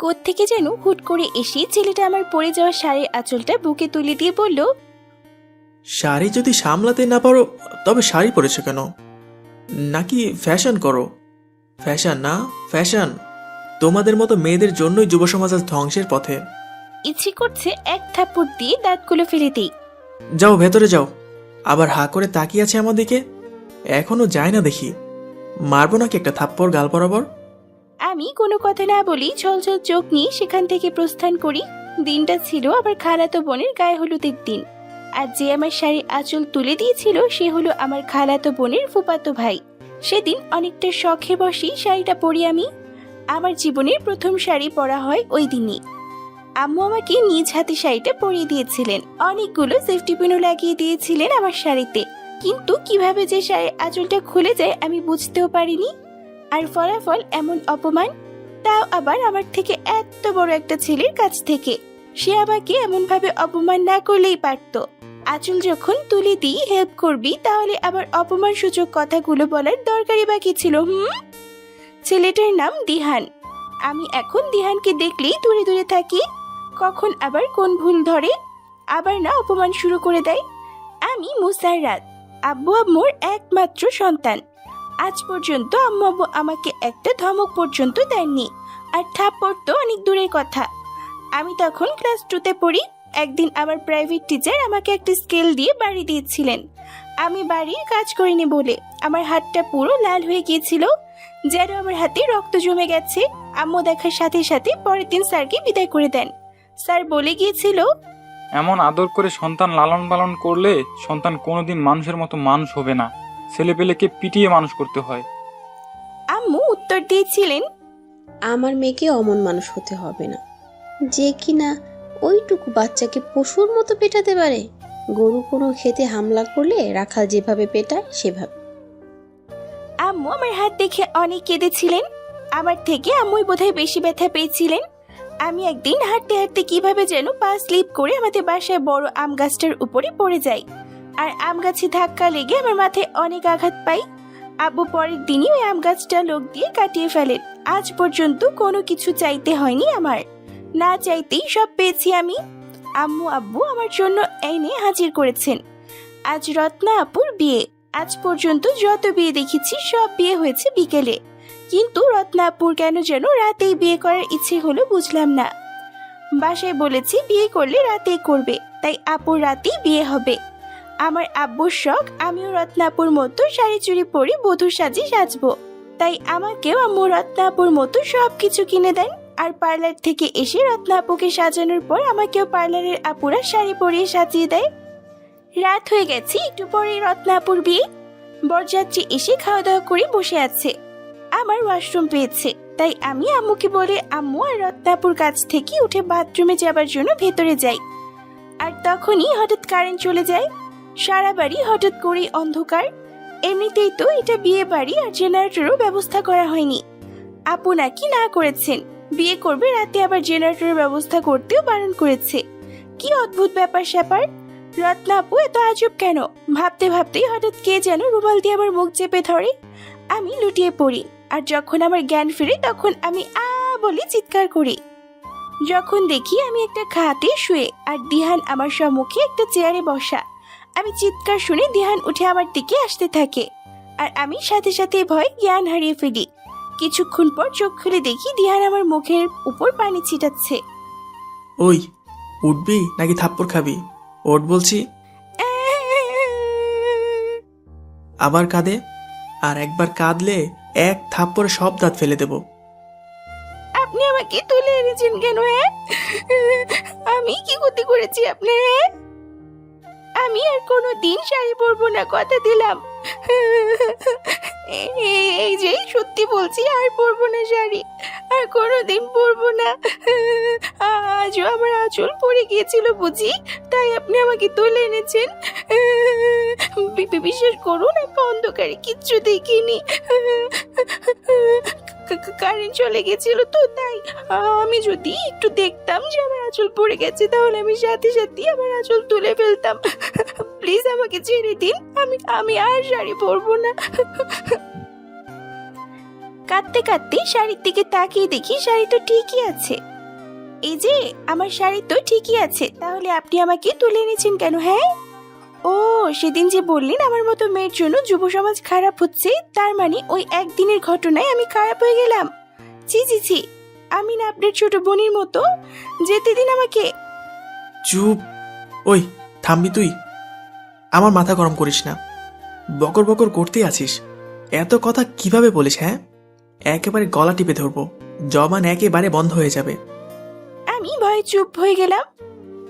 কোত্থেকে যেন হুট করে এসে ছেলেটা আমার পড়ে যাওয়া শাড়ির আঁচলটা বুকে তুলে দিয়ে বলল, শাড়ি যদি সামলাতে না পারো তবে শাড়ি পরেছো কেন? নাকি ফ্যাশন করো? ফ্যাশন না, ফ্যাশন। তোমাদের মতো মেয়েদের জন্যই যুব সমাজ আজ ধ্বংসের পথে। ইচ্ছে করছে এক থাপ্পড় দিয়ে দাঁতগুলো ফেলে দিই। যাও ভেতরে যাও। আবার হা করে তাকিয়ে আছে আমার দিকে, এখনো যায় না দেখি। মারবো নাকি একটা থাপ্পড় গাল বরাবর? আমি কোনো কথা না বলি ছলছল চোখ নিয়ে সেখান থেকে প্রস্থান করি। দিনটা ছিল আবার খালাতো বোনের গায়ে হলুদের দিন। আর যে আমার শাড়ির আঁচল তুলে দিয়েছিল সে হলো আমার খালাতো বোনের ফুফাতো ভাই। সেদিন অনেকটা শখে বসেই শাড়িটা পরি আমি। আমার জীবনের প্রথম শাড়ি পরা হয় ওই দিনই। আম্মু আমাকে নিজ হাতে শাড়িটা পরিয়ে দিয়েছিলেন, অনেকগুলো সেফটি পিনও লাগিয়ে দিয়েছিলেন আমার শাড়িতে। কিন্তু কিভাবে যে শাড়ির আঁচলটা খুলে যায় আমি বুঝতেও পারিনি। আর ফলাফল এমন অপমান, তাও আবার আমার থেকে এত বড় একটা ছেলের কাছ থেকে। সে আমাকে এমন ভাবে অপমান না করলেই পারতো। আঁচল যখন তুলে দিই হেল্প করবি, তাহলে আবার অপমান সূচক কথাগুলো বলার দরকারই বা কি ছিল? ছেলেটার নাম দিহান। আমি এখন দিহানকে দেখলেই দূরে দূরে থাকি। কখন আবার কোন ভুল ধরে, আবার না অপমান শুরু করে দেয়। আমি মুসাররাত, আব্বু আম্মুর একমাত্র সন্তান। আজ পর্যন্ত আম্মু আব্বু আমাকে একটা ধমক পর্যন্ত দেননি, আর থাপ্পড় তো অনেক দূরের কথা। আমি তখন ক্লাস 2তে পড়ি। একদিন আমার প্রাইভেট টিচার আমাকে একটা স্কেল দিয়ে বাড়ি দিয়েছিলেন। আমি বাড়ির কাজ করিনি বলে আমার হাতটা পুরো লাল হয়ে গিয়েছিল, যেন আমার হাতে রক্ত জমে গেছে। আম্মু দেখার সাথে সাথে পরের দিন স্যারকে বিদায় করে দেন। স্যার বলে গিয়েছিল, এমন আদর করে সন্তান লালন পালন করলে সন্তান কোনোদিন মানুষের মতো মানুষ হবে না, ছেলেপেলেকে পিটিয়ে মানুষ করতে হয়। আম্মু উত্তর দিয়েছিলেন, আমার মেয়েকে অমন মানুষ হতে হবে না, যে কিনা ওইটুকু বাচ্চাকে পশুর মতো পেটাতে পারে। গরু কোনো খেতে হামলা করলে রাখাল যেভাবে পেটায় সেভাবে। আম্মু আমার হাত দেখে অনেক কেঁদেছিলেন। আমার থেকে আম্মুই বোধহয় বেশি ব্যথা পেয়েছিলেন। আমি একদিন হাঁটতে হাঁটতে কিভাবে যেন পা স্লিপ করে আমাদের বাসায় বড় আম গাছটার উপরে পড়ে যাই, আর আম গাছে ধাক্কা লেগে আমার মাথায় অনেক আঘাত পাই। আব্বু পরের দিনই ওই আম গাছটা লোক দিয়ে কাটিয়ে ফেলেন। আজ পর্যন্ত কোনো কিছু চাইতে হয়নি আমার, না চাইতেই সব পেয়েছি আমি। আম্মু আব্বু আমার জন্য এনে হাজির করেছেন। আজ রত্না আপুর বিয়ে। আজ পর্যন্ত যত বিয়ে দেখেছি সব বিয়ে হয়েছে বিকেলে, কিন্তু রত্নাপুর কেন যেন রাতেই বিয়ে করার ইচ্ছে হলো বুঝলাম না। বাসায় বলেছি বিয়ে করলে রাতেই করবে, তাই আপুর রাতেই বিয়ে হবে। আমার আব্বুর শখ আমিও রত্নাপুর মতো শাড়ি চুড়ি পরে বধূর সাজে সাজবো, তাই আমাকেও আম্মু রত্নাপুর মতো সবকিছু কিনে দেন। আর পার্লার থেকে এসে রত্নাপুকে সাজানোর পর আমাকেও পার্লারের আপুরা শাড়ি পরিয়ে সাজিয়ে দেয়। রাত হয়ে গেছে, একটু পরে রত্নাপুর বিয়ে। বরযাত্রী এসে খাওয়া দাওয়া করে বসে আছে। আমার ওয়াশরুম পেয়েছে, তাই আমি আম্মুকে বলে আম্মু আর রত্নাপুর কাছ থেকে উঠে বাথরুমে যাবার জন্য ভেতরে যাই। আর তখনই হঠাৎ কারেন্ট চলে যায়। সারা বাড়ি হঠাৎ করেই অন্ধকার। এমনিতেই তো এটা বিয়ে বাড়ি, আর জেনারেটরেরও ব্যবস্থা করা হয়নি। আপু নাকি না করেছেন, বিয়ে করবে রাতে আবার জেনারেটরের ব্যবস্থা করতেও বারণ করেছে। কি অদ্ভুত ব্যাপার স্যাপার। রত্না আপু এত আজব কেন? ভাবতে ভাবতেই হঠাৎ কে যেন রুমাল দিয়ে আমার মুখ চেপে ধরে। আমি লুটিয়ে পড়ি, আর যখন আমার জ্ঞান ফিরে তখন আমি বলে চিৎকার করি। যখন দেখি আমি একটা খাটে শুয়ে, আর দিহান আমার সম্মুখে একটা চেয়ারে বসা। আমি চিৎকার শুনে দিহান উঠে আমার দিকে আসতে থাকে, আর আমি সাথে সাথে ভয় জ্ঞান হারিয়ে ফেলি। কিছুক্ষণ পর চোখ খুলে দেখি দিহান আমার মুখের উপর পানি ছিটাচ্ছে। ওই উঠবি নাকি থাপ্পড় খাবি? ওঠ বলছি। আবার কাঁদে, আর একবার কাঁদলে এক থাপ্পড়ে সব দাঁত ফেলে দেব। আপনি আমাকে তুলে এনেছেন কেন? আমি কি ক্ষতি করেছি আপনার? আমি আর কোনো দিন শাড়ি পরবো না, কথা দিলাম। এই যে সত্যি বলছি, আর পরবো না শাড়ি, আর কোনোদিন পরবো না। আজও আমার আঁচল পড়ে গিয়েছিল বুঝি, তাই আপনি আমাকে তুলে এনেছেন। বিশ্বাস করুন, আমি অন্ধকারে কিচ্ছু দেখিনি। কারেন্ট চলে গেছিল তো, তাই আমি যদি একটু দেখতাম যে আমার আঁচল পড়ে গেছে, তাহলে আমি সাথে সাথে আমার আঁচল তুলে ফেলতাম। প্লিজ আমাকে ছেড়ে দিন, আমি আর শাড়ি পরবো না। কাঁদতে কাঁদতে শাড়ির দিকে তাকিয়ে দেখি শাড়ি তো ঠিকই আছে। এই যে আমার শাড়ি তো ঠিকই আছে, তাহলে আপনি আমাকে তুলে এনেছেন কেন? হ্যাঁ, ও সেদিন যে বললেন আমার মতো মেয়ের জন্য যুব সমাজ খারাপ হচ্ছে, তার মানে ওই একদিনের ঘটনায় আমি খারাপ হয়ে গেলাম। জি জি জি, আমি না আপনার ছোট বোনের মতো, যেতে দিন আমাকে। চুপ। ওই থামবি তুই? আমার মাথা গরম করিস না, বকর বকর করতেই আছিস। এত কথা কিভাবে বলিস? হ্যাঁ, একেবারে গলা টিপে ধরবো, জবান একেবারে বন্ধ হয়ে যাবে। আমি ভয়ে চুপ হয়ে গেলাম।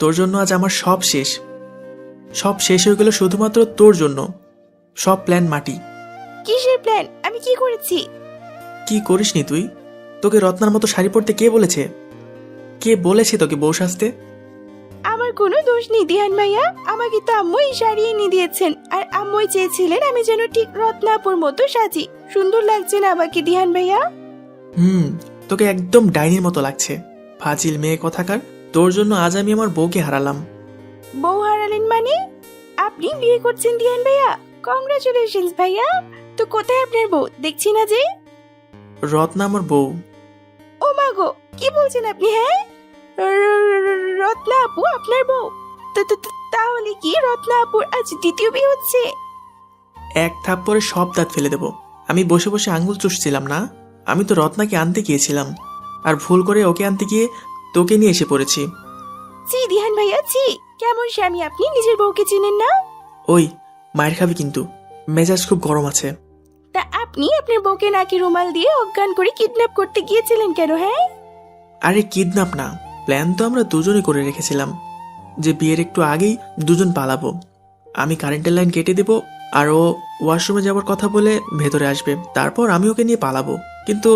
তোর জন্য আজ আমার সব শেষ, সব শেষ হয়ে গেল শুধুমাত্র তোর জন্য। সব প্ল্যান মাটি। কিসের প্ল্যান? আমি কি করেছি? কি করিসনি তুই? তোকে রত্নার মতো শাড়ি পরতে কে বলেছে? কে বলেছে তোকে বউ সাজতে? আমার কোনো দোষ নেই দিহান ভাইয়া, আমাকে তো আম্মুই শাড়ি এনে দিয়েছেন, আর আম্মুই চেয়েছিলেন আমি যেন ঠিক রত্নাপুর মতো সাজি। সুন্দর লাগছে না আমাকে দিহান ভাইয়া? তোকে একদম ডাইনির মতো লাগছে, ফাজিল মেয়ে কথাকার। তোর জন্য আজ আমি আমার বউকে হারালাম। বউ হারালেন মানে? আপনি বিয়ে করছেন দিহান ভাইয়া? কংগ্রাচুলেশনস ভাইয়া। তো কোথায় আপনার বউ? দেখছি না যে। রত্না আমার বউ। ও মা গো, কি বলছেন আপনি? হ্যাঁ, রত্না আপু আপনার বউ? তাহলে কি রত্না আপুর আজ দ্বিতীয় বিয়ে হচ্ছে? এক থাপ্পড়ে সব দাঁত ফেলে দেব। আমি বসে বসে আঙ্গুল চুষছিলাম না, আমি তো রত্নাকে আনতে গিয়েছিলাম, আর ভুল করে ওকে আনতে গিয়ে তোকে নিয়ে এসে পড়েছি। জি দিহান ভাইয়া জি, কেমন স্বামী আপনি, নিজের বউকে চিনেন না? ওই মায়ের খাবি কিন্তু, মেজাজ খুব গরম আছে। তা আপনি আপনার বউকে নাকি রুমাল দিয়ে অজ্ঞান করে কিডন্যাপ করতে গিয়েছিলেন কেন? হ্যাঁ, আরে কিডন্যাপ না, প্ল্যান তো আমরা দুজনে করে রেখেছিলাম যে বিয়ের একটু আগেই দুজন পালাবো। আমি কারেন্টের লাইন কেটে দেব, আর ও ওয়াশরুমে যাওয়ার কথা বলে ভেতরে আসবে, তারপর আমি ওকে নিয়ে পালাবো। কিন্তু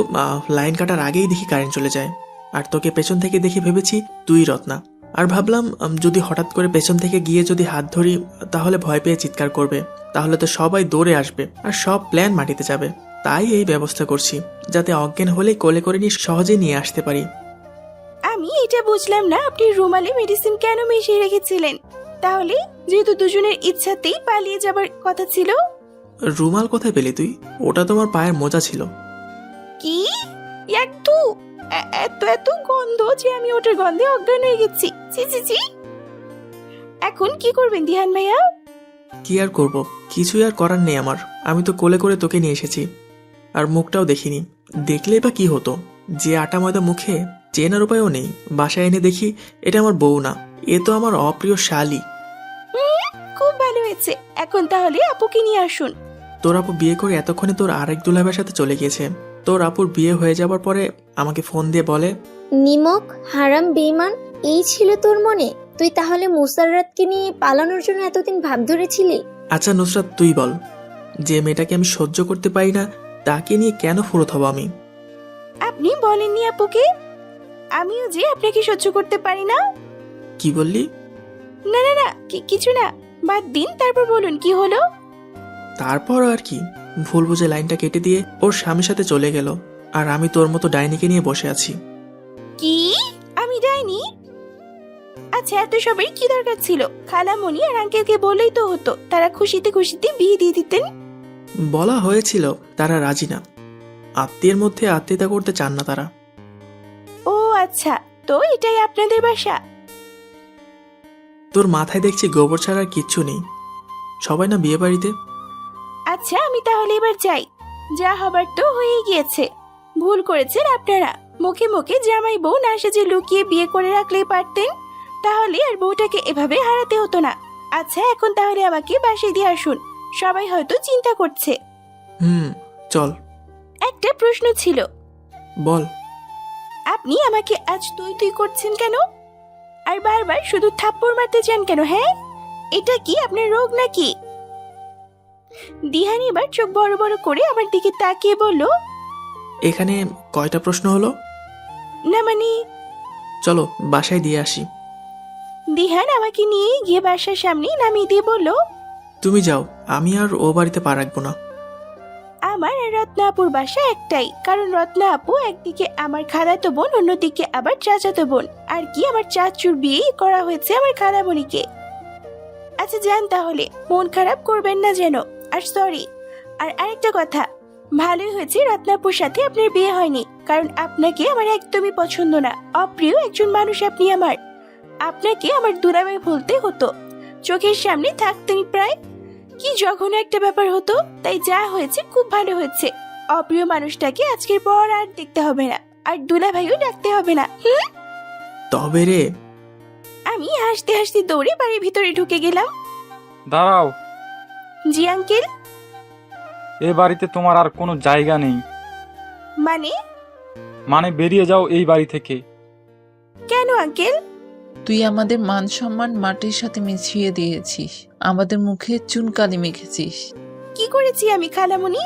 লাইন কাটার আগেই দেখি কারেন্ট চলে যায়, আর তোকে পেছন থেকে দেখে ভেবেছি তুই রত্না। আর ভাবলাম যদি হঠাৎ করে পেছন থেকে গিয়ে যদি হাত ধরি, তাহলে ভয় পেয়ে চিৎকার করবে, তাহলে তো সবাই দৌড়ে আসবে আর সব প্ল্যান মাটিতে যাবে। তাই এই ব্যবস্থা করছি, যাতে অজ্ঞান হলে কোলে করে নিয়ে সহজে নিয়ে আসতে পারি। আমি এটা বুঝলাম না, আপনি রুমালে মেডিসিন কেন মিশিয়ে রেখেছিলেন? তাহলে যেহেতু দুজনের ইচ্ছাতেই পালিয়ে যাবার কথা ছিল। রুমাল কোথায় পেলি তুই? ওটা তোমার পায়ের মোজা ছিল। কি? এত এত এত গন্ধ যে আমি ওটার গন্ধে অজ্ঞান হয়ে গেছি। জি জি জি। এখন কি করবেন দিহান ভাইয়া? কি আর করব, কিছুই আর করার নেই আমার। আমি তো কোলে করে তোকে নিয়ে এসেছি, আর মুখটাও দেখিনি। দেখলেই বা কি হতো? যে আটা ময়দা মুখে, চেনার উপায়ও নেই। বাসায় এনে দেখি এটা আমার বউ না, এ তো আমার অপ্রিয় শালি। খুব ভালো হয়েছে, এখন তাহলে আপুকে নিয়ে আসুন। তোর আপু বিয়ে করে এতক্ষণে তোর আরেক দুলাভাইয়ের সাথে চলে গিয়েছে। তোর আপুর বিয়ে হয়ে যাবার পরে আমাকে ফোন দিয়ে বলে, নিমক হারাম বেঈমান, এই ছিল তোর মনে? তুই তাহলে মুসাররাতকে নিয়ে পালানোর জন্য এতদিন ভাব ধরেছিলি? আচ্ছা নুসরাত তুই বল, যে মেয়েটাকে আমি সহ্য করতে পারি না তাকে নিয়ে কেন ফুরত হব আমি? আপনি বলেননি আপুকে? আমিও যে আপনাকে সহ্য করতে পারি না। কি বললি? না না না, কিছু না, বাদ দিন, তারপর বলুন কি হলো। তারপর আর কি, ভুল বুঝে লাইনটা কেটে দিয়ে ওর স্বামীর সাথে চলে গেল, আর আমি তোর মতো ডাইনিকে নিয়ে বসে আছি। কি? আমি যাইনি? আচ্ছা, এত সবাই কি দরকার ছিল? খালামণি আর আঙ্কেলকে বলেই তো হতো, তারা খুশিতে খুশিতে বিয়ে দিয়ে দিতেন। বলা হয়েছিল, তারা রাজি না। আত্মীয়ের মধ্যে আত্মীয়তা করতে চান না তারা। ও আচ্ছা, তো এটাই আপনাদের বাসা? তোর মাথায় দেখছি গোবর ছাড়া আর কিচ্ছু নেই। সবাই না বিয়ে বাড়িতে। আচ্ছা, আমি তাহলে এবার যাই, যা হবার তো হয়ে গিয়েছে। ভুল করেছেন আপনারা, মুখে মুখে জামাই বউ না সেজে লুকিয়ে বিয়ে করে রাখলেই পারতেন, তাহলে আর বউটাকে এভাবে হারাতে হতো না। আচ্ছা, এখন তাহলে আমাকে বাসায় দিয়ে আসুন, সবাই হয়তো চিন্তা করছে। চল। একটা প্রশ্ন ছিল। বল। আপনি আমাকে আজ তুই তুই করছেন কেন? আর বারবার শুধু থাপ্পড় মারতে চান কেন? হ্যাঁ, এটা কি আপনার রোগ নাকি? দিহান এবার চোখ বড় বড় করে আমার দিকে তাকিয়ে বলল, এখানে কয়টা প্রশ্ন হলো? না মানে। চলো বাসায় দিয়ে আসি। দিহান আমাকে নিয়ে গিয়ে বাসার সামনে নামিয়ে দিয়ে বলল, তুমি যাও, আমি আর ও বাড়িতে পা রাখবো না। আমার আর রত্না আপুর বাসা একটাই, কারণ রত্না আপু একদিকে আমার খালাতো বোন, অন্যদিকে আবার চাচাতো বোন, আর কি আমার চাচুর বিয়ে করা হয়েছে আমার খালামণিকে। আচ্ছা যান তাহলে, মন খারাপ করবেন না যেন। আর সরি, আর আরেকটা কথা, ভালোই হয়েছে রত্নাপুর সাথে আপনার বিয়ে হয়নি, কারণ আপনাকে আমার একদমই পছন্দ না। অপ্রিয় একজন মানুষ আপনি আমার। আপনাকে আমার দুলাভাই বলতে হতো, চোখের সামনে থাকতেন প্রায়। কি জঘন্য একটা ব্যাপার হতো। তাই যা হয়েছে খুব ভালো হয়েছে। অপ্রিয় মানুষটাকে আজকের পর আর দেখতে হবে না, আর দুলাভাইও ডাকতে হবে না। তবে রে, আমি হাসতে হাসতে দৌড়ে বাড়ির ভিতরে ঢুকে গেলাম। দাঁড়াও, জি আঙ্কেল। এ বাড়িতে তোমার আর কোনো জায়গা নেই। মানে বেরিয়ে যাও এই বাড়ি থেকে। কেন আঙ্কেল? তুই আমাদের মান সম্মান মাটির সাথে মিশিয়ে দিয়েছিস, আমাদের মুখে চুনকালি মেখেছিস। কি করেছি আমি খালামণি?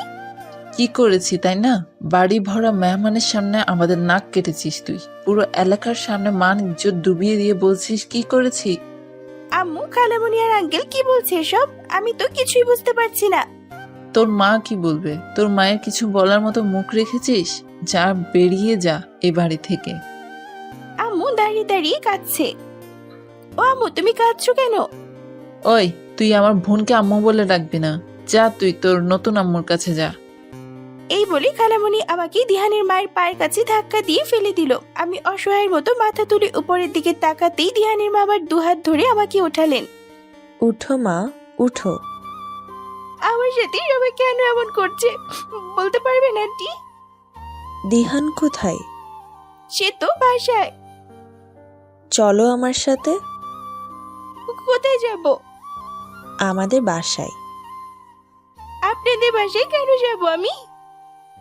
কি করেছি তাই না? বাড়ি ভরা মেহমানের সামনে আমাদের নাক কেটেছিস তুই। পুরো এলাকার সামনে মান ইজ্জত ডুবিয়ে দিয়ে বলছিস কি করেছি। আম্মু, খালামণি আর আঙ্কেল কি বলছে এসব? আমি তো কিছুই বুঝতে পারছি না। তোর মা কি বলবে? তোর মায়ের কিছু বলার মতো মুখ রেখেছিস? যা, বেরিয়ে যা এ বাড়ি থেকে। আম্মু দাঁড়িয়ে দাঁড়িয়ে কাঁদছে। ও আম্মু, তুমি কাঁদছো কেন? ওই, তুই আমার বোনকে আম্মু বলে ডাকবি না। যা, তুই তোর নতুন আম্মুর কাছে যা। এই বলে খালামণি আমাকে দিহানের মায়ের পায়ের কাছে ধাক্কা দিয়ে ফেলে দিল। আমি অসহায়ের মতো মাথা তুলে উপরের দিকে তাকাতেই দিহানের মা আবার দুহাত ধরে আমাকে ওঠালেন। উঠো মা, উঠো। আমার সাথে সবাই কেন এমন করছে বলতে পারবেন আন্টি? দিহান কোথায়? সে তো বাসায়। চলো আমার সাথে। কোথায় যাব? আমাদের বাসায়। আপনাদের বাসায় কেন যাব আমি?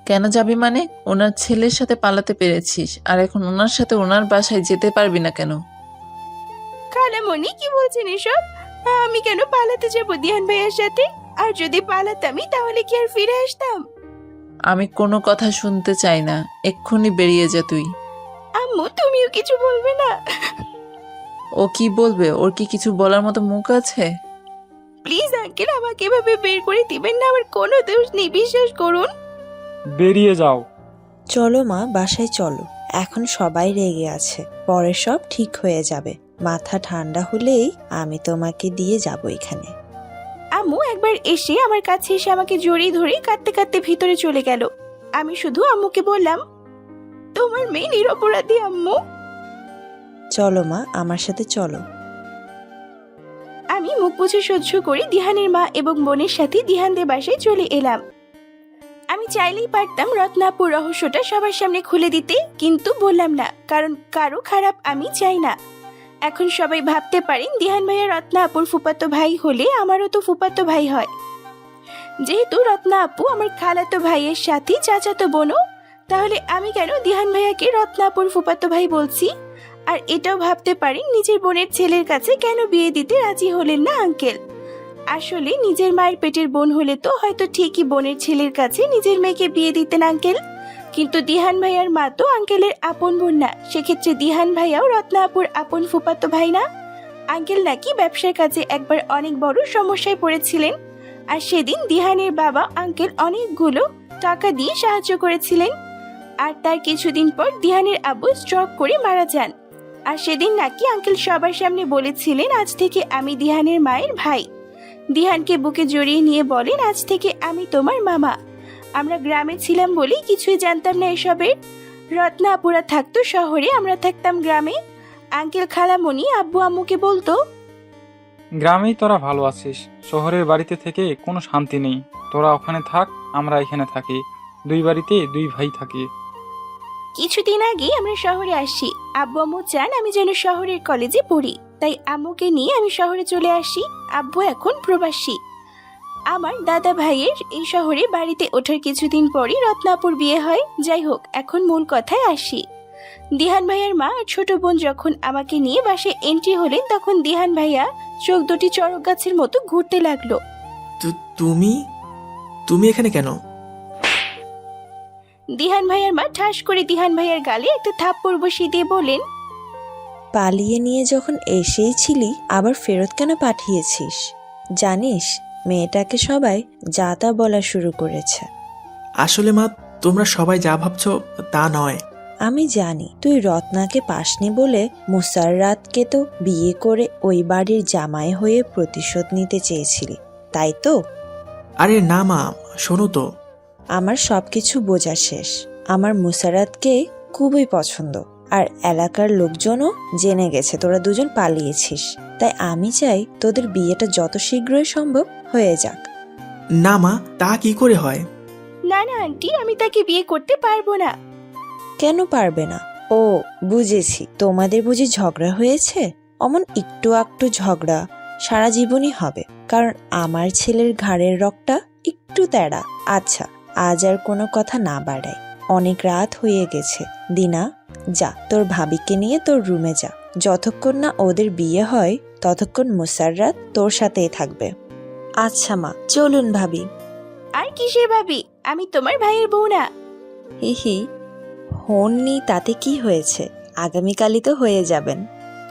কেন যাবি মানে? ওনার ছেলের সাথে পালাতে পেরেছিস, আর এখন ওনার সাথে ওনার বাসায় যেতে পারবি না কেন? খালামণি, কি বলছেন এসব? আমি কেন পালাতে যাব দিহান ভাইয়ের সাথে? আর যদি পালাতামই তাহলে কি আর ফিরে আসতাম? আমি কোনো কথা শুনতে চাই না, এক্ষুনি বেরিয়ে যা তুই। আম্মু, তুমিও কিছু বলবে না? ও কি বলবে? ওর কি কিছু বলার মতো মুখ আছে? প্লিজ আঙ্কেল, আমাকে এভাবে বের করে দিবেন না। আমার কোনো দোষ নেই, বিশ্বাস করুন। বেরিয়ে যাও। চলো মা, বাসায় চলো। এখন সবাই রেগে আছে, পরে সব ঠিক হয়ে যাবে। মাথা ঠান্ডা হলেই আমি তোমাকে দিয়ে যাব এখানে। আম্মু একবার এসে আমার কাছে এসে আমাকে জড়িয়ে ধরে কাঁদতে কাঁদতে ভিতরে চলে গেল। আমি শুধু আম্মুকে বললাম, তোমার মেয়ে নিরপরাধী আম্মু। চলো মা, আমার সাথে চলো। আমি মুখ বুজে সহ্য করে দিহানের মা এবং বোনের সাথে দিহানদের বাসায় চলে এলাম। আমি চাইলেই পারতাম রত্নাপুর রহস্যটা সবার সামনে খুলে দিতে, কিন্তু বললাম না, কারণ কারো খারাপ আমি চাই না। এখন সবাই ভাবতে পারেন দিহান ভাইয়া রত্না আপুর ফুফাতো ভাই হলে আমারও তো ফুফাতো ভাই হয়। যেহেতু রত্না আপু আমার খালাতো ভাইয়ের সাথে চাচাতো বোনও, তাহলে আমি কেন দিহান ভাইয়াকে রত্না আপুর ফুফাতো ভাই বলছি? আর এটাও ভাবতে পারেন নিজের বোনের ছেলের কাছে কেন বিয়ে দিতে রাজি হলেন না আঙ্কেল? আসলে নিজের মায়ের পেটের বোন হলে তো হয়তো ঠিকই বোনের ছেলের কাছে নিজের মেয়েকে বিয়ে দিতেন আঙ্কেল, কিন্তু দিহান ভাইয়ার মা তো আঙ্কেলের আপন বোন না। সেক্ষেত্রে দিহান ভাইয়াও রত্না আপুর আপন ফুফাতো ভাই না? আঙ্কেল নাকি ব্যবসার কাজে একবার অনেক বড় সমস্যায় পড়েছিলেন, আর সেদিন দিহানের বাবা আঙ্কেল অনেকগুলো টাকা দিয়ে সাহায্য করেছিলেন। আর তার কিছুদিন পর দিহানের আব্বু স্ট্রোক করে মারা যান। আর সেদিন নাকি আঙ্কেল সবার সামনে বলেছিলেন, আজ থেকে আমি দিহানের মায়ের ভাই। দিহানকে বুকে জড়িয়ে নিয়ে বলেন, আজ থেকে আমি তোমার মামা। আমরা গ্রামে ছিলাম বলেই কিছুই জানতাম না এসবের। রত্না আপুরা থাকতো শহরে, আমরা থাকতাম গ্রামে। আঙ্কেল খালামণি আব্বু আম্মুকে বলতো, গ্রামেই তোরা ভালো আছিস, শহরের বাড়িতে থেকে কোনো শান্তি নেই। তোরা ওখানে থাক, আমরা এখানে থাকি, দুই বাড়িতে দুই ভাই থাকি। কিছুদিন আগে আমরা শহরে আসি। আব্বু আম্মু চান আমি যেন শহরের কলেজে পড়ি, তাই আম্মুকে নিয়ে আমি শহরে চলে আসি। আব্বু এখন প্রবাসী। আমার দাদা ভাইয়ের এই শহরে বাড়িতে ওঠার কিছুদিন পরই রত্নাপুর বিয়ে হয়। যাই হোক, এখন মূল কথায় আসি। দিহান ভাইয়ার মা আর ছোট বোন যখন আমাকে নিয়ে বাসায় এন্ট্রি হলেন, তখন দিহান ভাইয়া চোখ দুটি চড়ক গাছের মতো ঘুরতে লাগলো। তুমি তুমি এখানে কেন? দিহান ভাইয়ার মা ঠাস করে দিহান ভাইয়ার গালে একটা থাপ্পড় বসিয়ে দিয়ে বলেন, পালিয়ে নিয়ে যখন এসেইছিলি, আবার ফেরত কেন পাঠিয়েছিস? জানিস, মেয়েটাকে সবাই যা তা বলা শুরু করেছে। আসলে মা, তোমরা সবাই যা ভাবছো তা নয়। আমি জানি তুই রত্নাকে পাসনি বলে মুসাররাতকে তো বিয়ে করে ওই বাড়ির জামাই হয়ে প্রতিশোধ নিতে চেয়েছিলি, তাই তো? আরে না মা, শোনো তো। আমার সব কিছু বোঝা শেষ। আমার মুসারাতকে খুবই পছন্দ, আর এলাকার লোকজনও জেনে গেছে তোরা দুজন পালিয়েছিস। তাই আমি চাই তোদের বিয়েটা যত শীঘ্রই সম্ভব হয়ে যাক। না মা, তা কি করে হয়? না না আন্টি, আমি তাকে বিয়ে করতে পারবো না। কেন পারবে না? ও বুঝেছি, তোমাদের বুঝি ঝগড়া হয়েছে। অমন একটু আকটু ঝগড়া সারা জীবনই হবে, কারণ আমার ছেলের ঘাড়ের রগটা একটু তেড়া। আচ্ছা, আজ আর কোনো কথা না বাড়াই, অনেক রাত হয়ে গেছে। দিনা, যা তোর ভাবিকে নিয়ে তোর রুমে যা। যতক্ষণ না ওদের বিয়ে হয় ততক্ষণ মুসাররাত তোর সাথেই থাকবে। আচ্ছা মা, চলুন ভাবি। আর কিসের ভাবি? আমি তোমার ভাইয়ের বউ না। হিহি, হননি তাতে কি হয়েছে, আগামীকালই তো হয়ে যাবেন।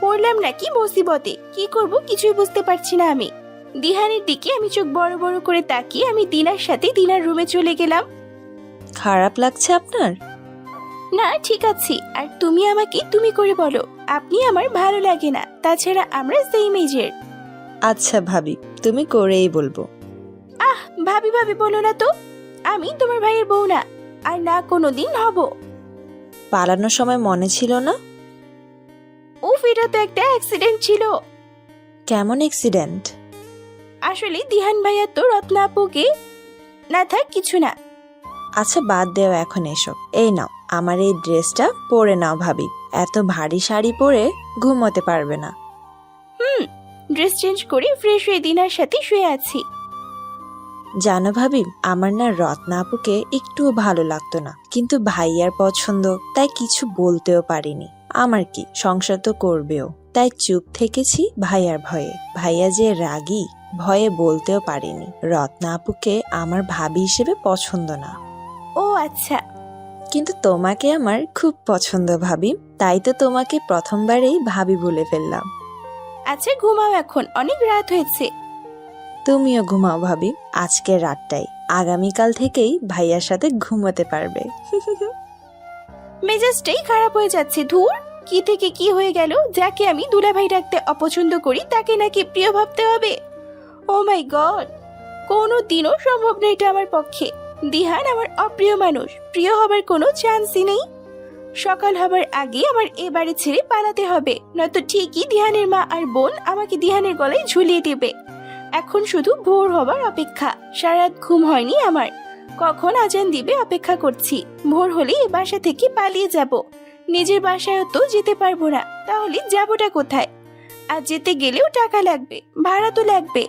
পড়লাম নাকি মুসিবতে, কি করব কিছুই বুঝতে পারছি না আমি। দিহানের দিকে আমি চোখ বড় বড় করে তাকিয়ে আমি দিনার সাথে দিনার রুমে চলে গেলাম। খারাপ লাগছে আপনার? না ঠিক আছে, আর তুমি আমাকে তুমি করে বলো, আপনি আমার ভালো লাগে না, তাছাড়া আমরা সেম এজের। আচ্ছা ভাবি, তুমি করেই বলবো। আহ ভাবি ভাবি বলো না তো, আমি তোমার ভাইয়ের বউ না, আর না কোনোদিন হব। পালানোর সময় মনে ছিল না? উফ, এটা তো একটা অ্যাক্সিডেন্ট ছিল। কেমন অ্যাক্সিডেন্ট? আসলে দিহান ভাইয়া তো রত্না আপুকে, না থাক কিছু না। আচ্ছা বাদ দেও এখন এসব। এই নাও আমার এই ড্রেসটা পরে নাও ভাবি, এত ভারী শাড়ি পরে ঘুমোতে পারবে না। ড্রেস চেঞ্জ করে ফ্রেশ হয়ে দিনার সাথে শুয়ে আছি। জানো ভাবি, আমার না রত্না আপুকে একটুও ভালো লাগতো না, কিন্তু ভাইয়ার পছন্দ তাই কিছু বলতেও পারিনি। আমার কি, সংসার তো করবেও, তাই চুপ থেকেছি ভাইয়ার ভয়ে। ভাইয়া যে রাগী, ভয়ে বলতেও পারিনি রত্না আপুকে আমার ভাবি হিসেবে পছন্দ না। ও আচ্ছা। কিন্তু তোমাকে আমার খুব পছন্দ ভাবি, তাই তো তোমাকে প্রথমবারেই ভাবি বলে ফেললাম। আচ্ছা ঘুমাও এখন, অনেক রাত হয়েছে। তুমিও ঘুমাও ভাবি, আজকের রাতটাই, আগামীকাল থেকেই ভাইয়ার সাথে ঘুমোতে পারবে। মেজাজটাই খারাপ হয়ে যাচ্ছে, ধুর কি থেকে কি হয়ে গেল। যাকে আমি দুলাভাই ডাকতে অপছন্দ করি তাকে নাকি প্রিয় ভাবতে হবে। ও মাই গড, কোনো দিনও সম্ভব না এটা আমার পক্ষে। দিহান আমার অপ্রিয় মানুষ, প্রিয় হবার কোনো চান্সই নেই। সকাল হবার আগে আমার এ বাড়ি ছেড়ে পালাতে হবে, নয়তো ঠিকই দিহানের মা আর বোন আমাকে দিহানের গলায় ঝুলিয়ে দেবে। এখন শুধু ভোর হবার অপেক্ষা। সারা রাত ঘুম হয়নি আমার, কখন আজান দিবে অপেক্ষা করছি। ভোর হলে এ বাসা থেকে পালিয়ে যাব, নিজের বাসায়ও তো যেতে পারবো না, তাহলে যাবোটা কোথায়? আর যেতে গেলেও টাকা লাগবে, ভাড়া তো লাগবে।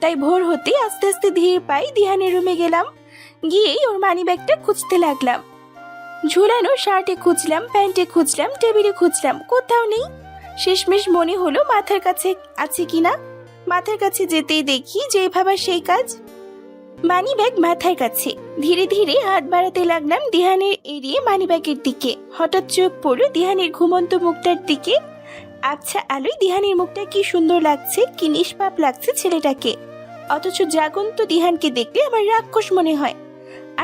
তাই ভোর হতে আস্তে আস্তে ধীর পাই দিহানের রুমে গেলাম, গিয়েই ওর মানি ব্যাগটা খুঁজতে লাগলাম। ঝুলানো শার্টে খুঁজলাম, প্যান্টে খুঁজলাম, টেবিলে খুঁজলাম, কোথাও নেই। শেষমেশ মনে হলো মাথার কাছে আছে কিনা। মাথার কাছে যেতেই দেখি যেই ভাবা সেই কাজ, মানি ব্যাগ মাথার কাছে। ধীরে ধীরে হাত বাড়াতে লাগলাম দিহানের এড়িয়ে মানি ব্যাগের দিকে। হঠাৎ চোখ পড়লো দিহানের ঘুমন্ত মুখটার দিকে। আচ্ছা আলোয় দিহানের মুখটা কি সুন্দর লাগছে, কি নিষ্পাপ লাগছে ছেলেটাকে। অথচ জাগন্ত দিহানকে দেখলে আমার রাক্ষস মনে হয়।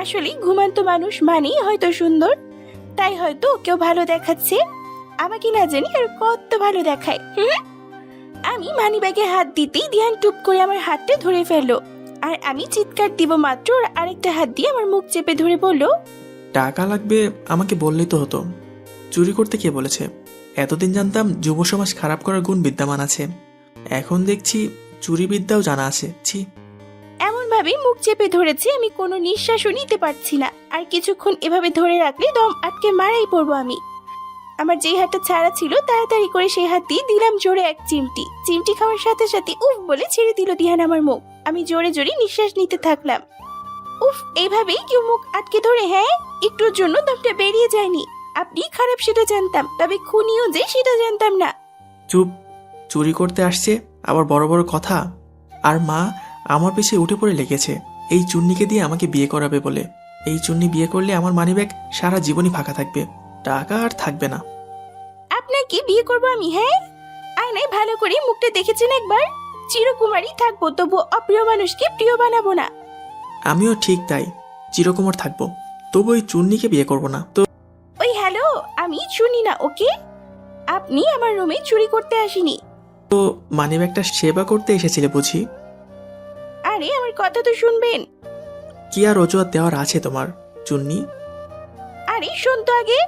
আসলে ঘুমান্ত মানুষ মানেই হয়তো সুন্দর, তাই হয়তো কেউ ভালো দেখাচ্ছে। আমাকে না জানি আর কত ভালো দেখায়। আমি মানি ব্যাগে হাত দিতেই দিহান টুপ করে আমার হাতটা ধরে ফেললো, আর আমি চিৎকার দিব মাত্র ওর আরেকটা হাত দিয়ে আমার মুখ চেপে ধরে বলল, টাকা লাগবে আমাকে বললেই তো হতো। চুরি করতে কে বলেছে? এতদিন জানতাম যুব সমাজ খারাপ করার গুণ বিদ্যমান আছে, এখন দেখছি চুরি বিদ্যাও জানা আছে। ছি। এমন ভাবে মুখ চেপে ধরেছে আমি কোনো নিঃশ্বাসও নিতে পারছি না। আর কিছুক্ষণ এভাবে ধরে রাখলে দম আটকে মারাই পড়বো আমি। আমার যেই হাতটা ছাড়া ছিল তাড়াতাড়ি করে সেই হাত দিয়ে দিলাম জোরে এক চিমটি। চিমটি খাওয়ার সাথে সাথে উফ বলে ছেড়ে দিল দিহান আমার মুখ। আমি জোরে জোরে নিঃশ্বাস নিতে থাকলাম। উফ, এইভাবেই কেউ মুখ আটকে ধরে? হ্যাঁ, একটুর জন্য দমটা বেরিয়ে যায়নি। আপনি খারাপ সেটা জানতাম, তবে খুনিও যে সেটা জানতাম না। চুপ। চুরি করতে আসছে আবার বড় বড় কথা। আর মা আমার পিছে উঠে পড়ে লেগেছে এই চুন্নিকে দিয়ে আমাকে বিয়ে করাবে বলে। এই চুন্নি বিয়ে করলে আমার মানিব্যাগ সারা জীবনই ফাঁকা থাকবে, টাকা আর থাকবে না। আপনাকে বিয়ে করবো আমি? হ্যাঁ, আয়নায় ভালো করে মুখটা দেখেছেন একবার? চিরকুমারী থাকবো, তবু অপ্রিয় মানুষকে প্রিয় বানাবো না। আমিও ঠিক তাই, চিরকুমার থাকবো, তবু ওই চুন্নিকে বিয়ে করব না। তো ওই হ্যালো, আমি শুনি না ওকে। আপনি আমার রুমে চুরি করতে আসিনি। তো মানিব্যাগটা সেবা করতে এসেছিলে বুঝি? আরে আমার কথা তো শুনবেন। কি আর অজুহাত দেওয়ার আছে তোমার চুন্নি? আরে শোন তো আগে।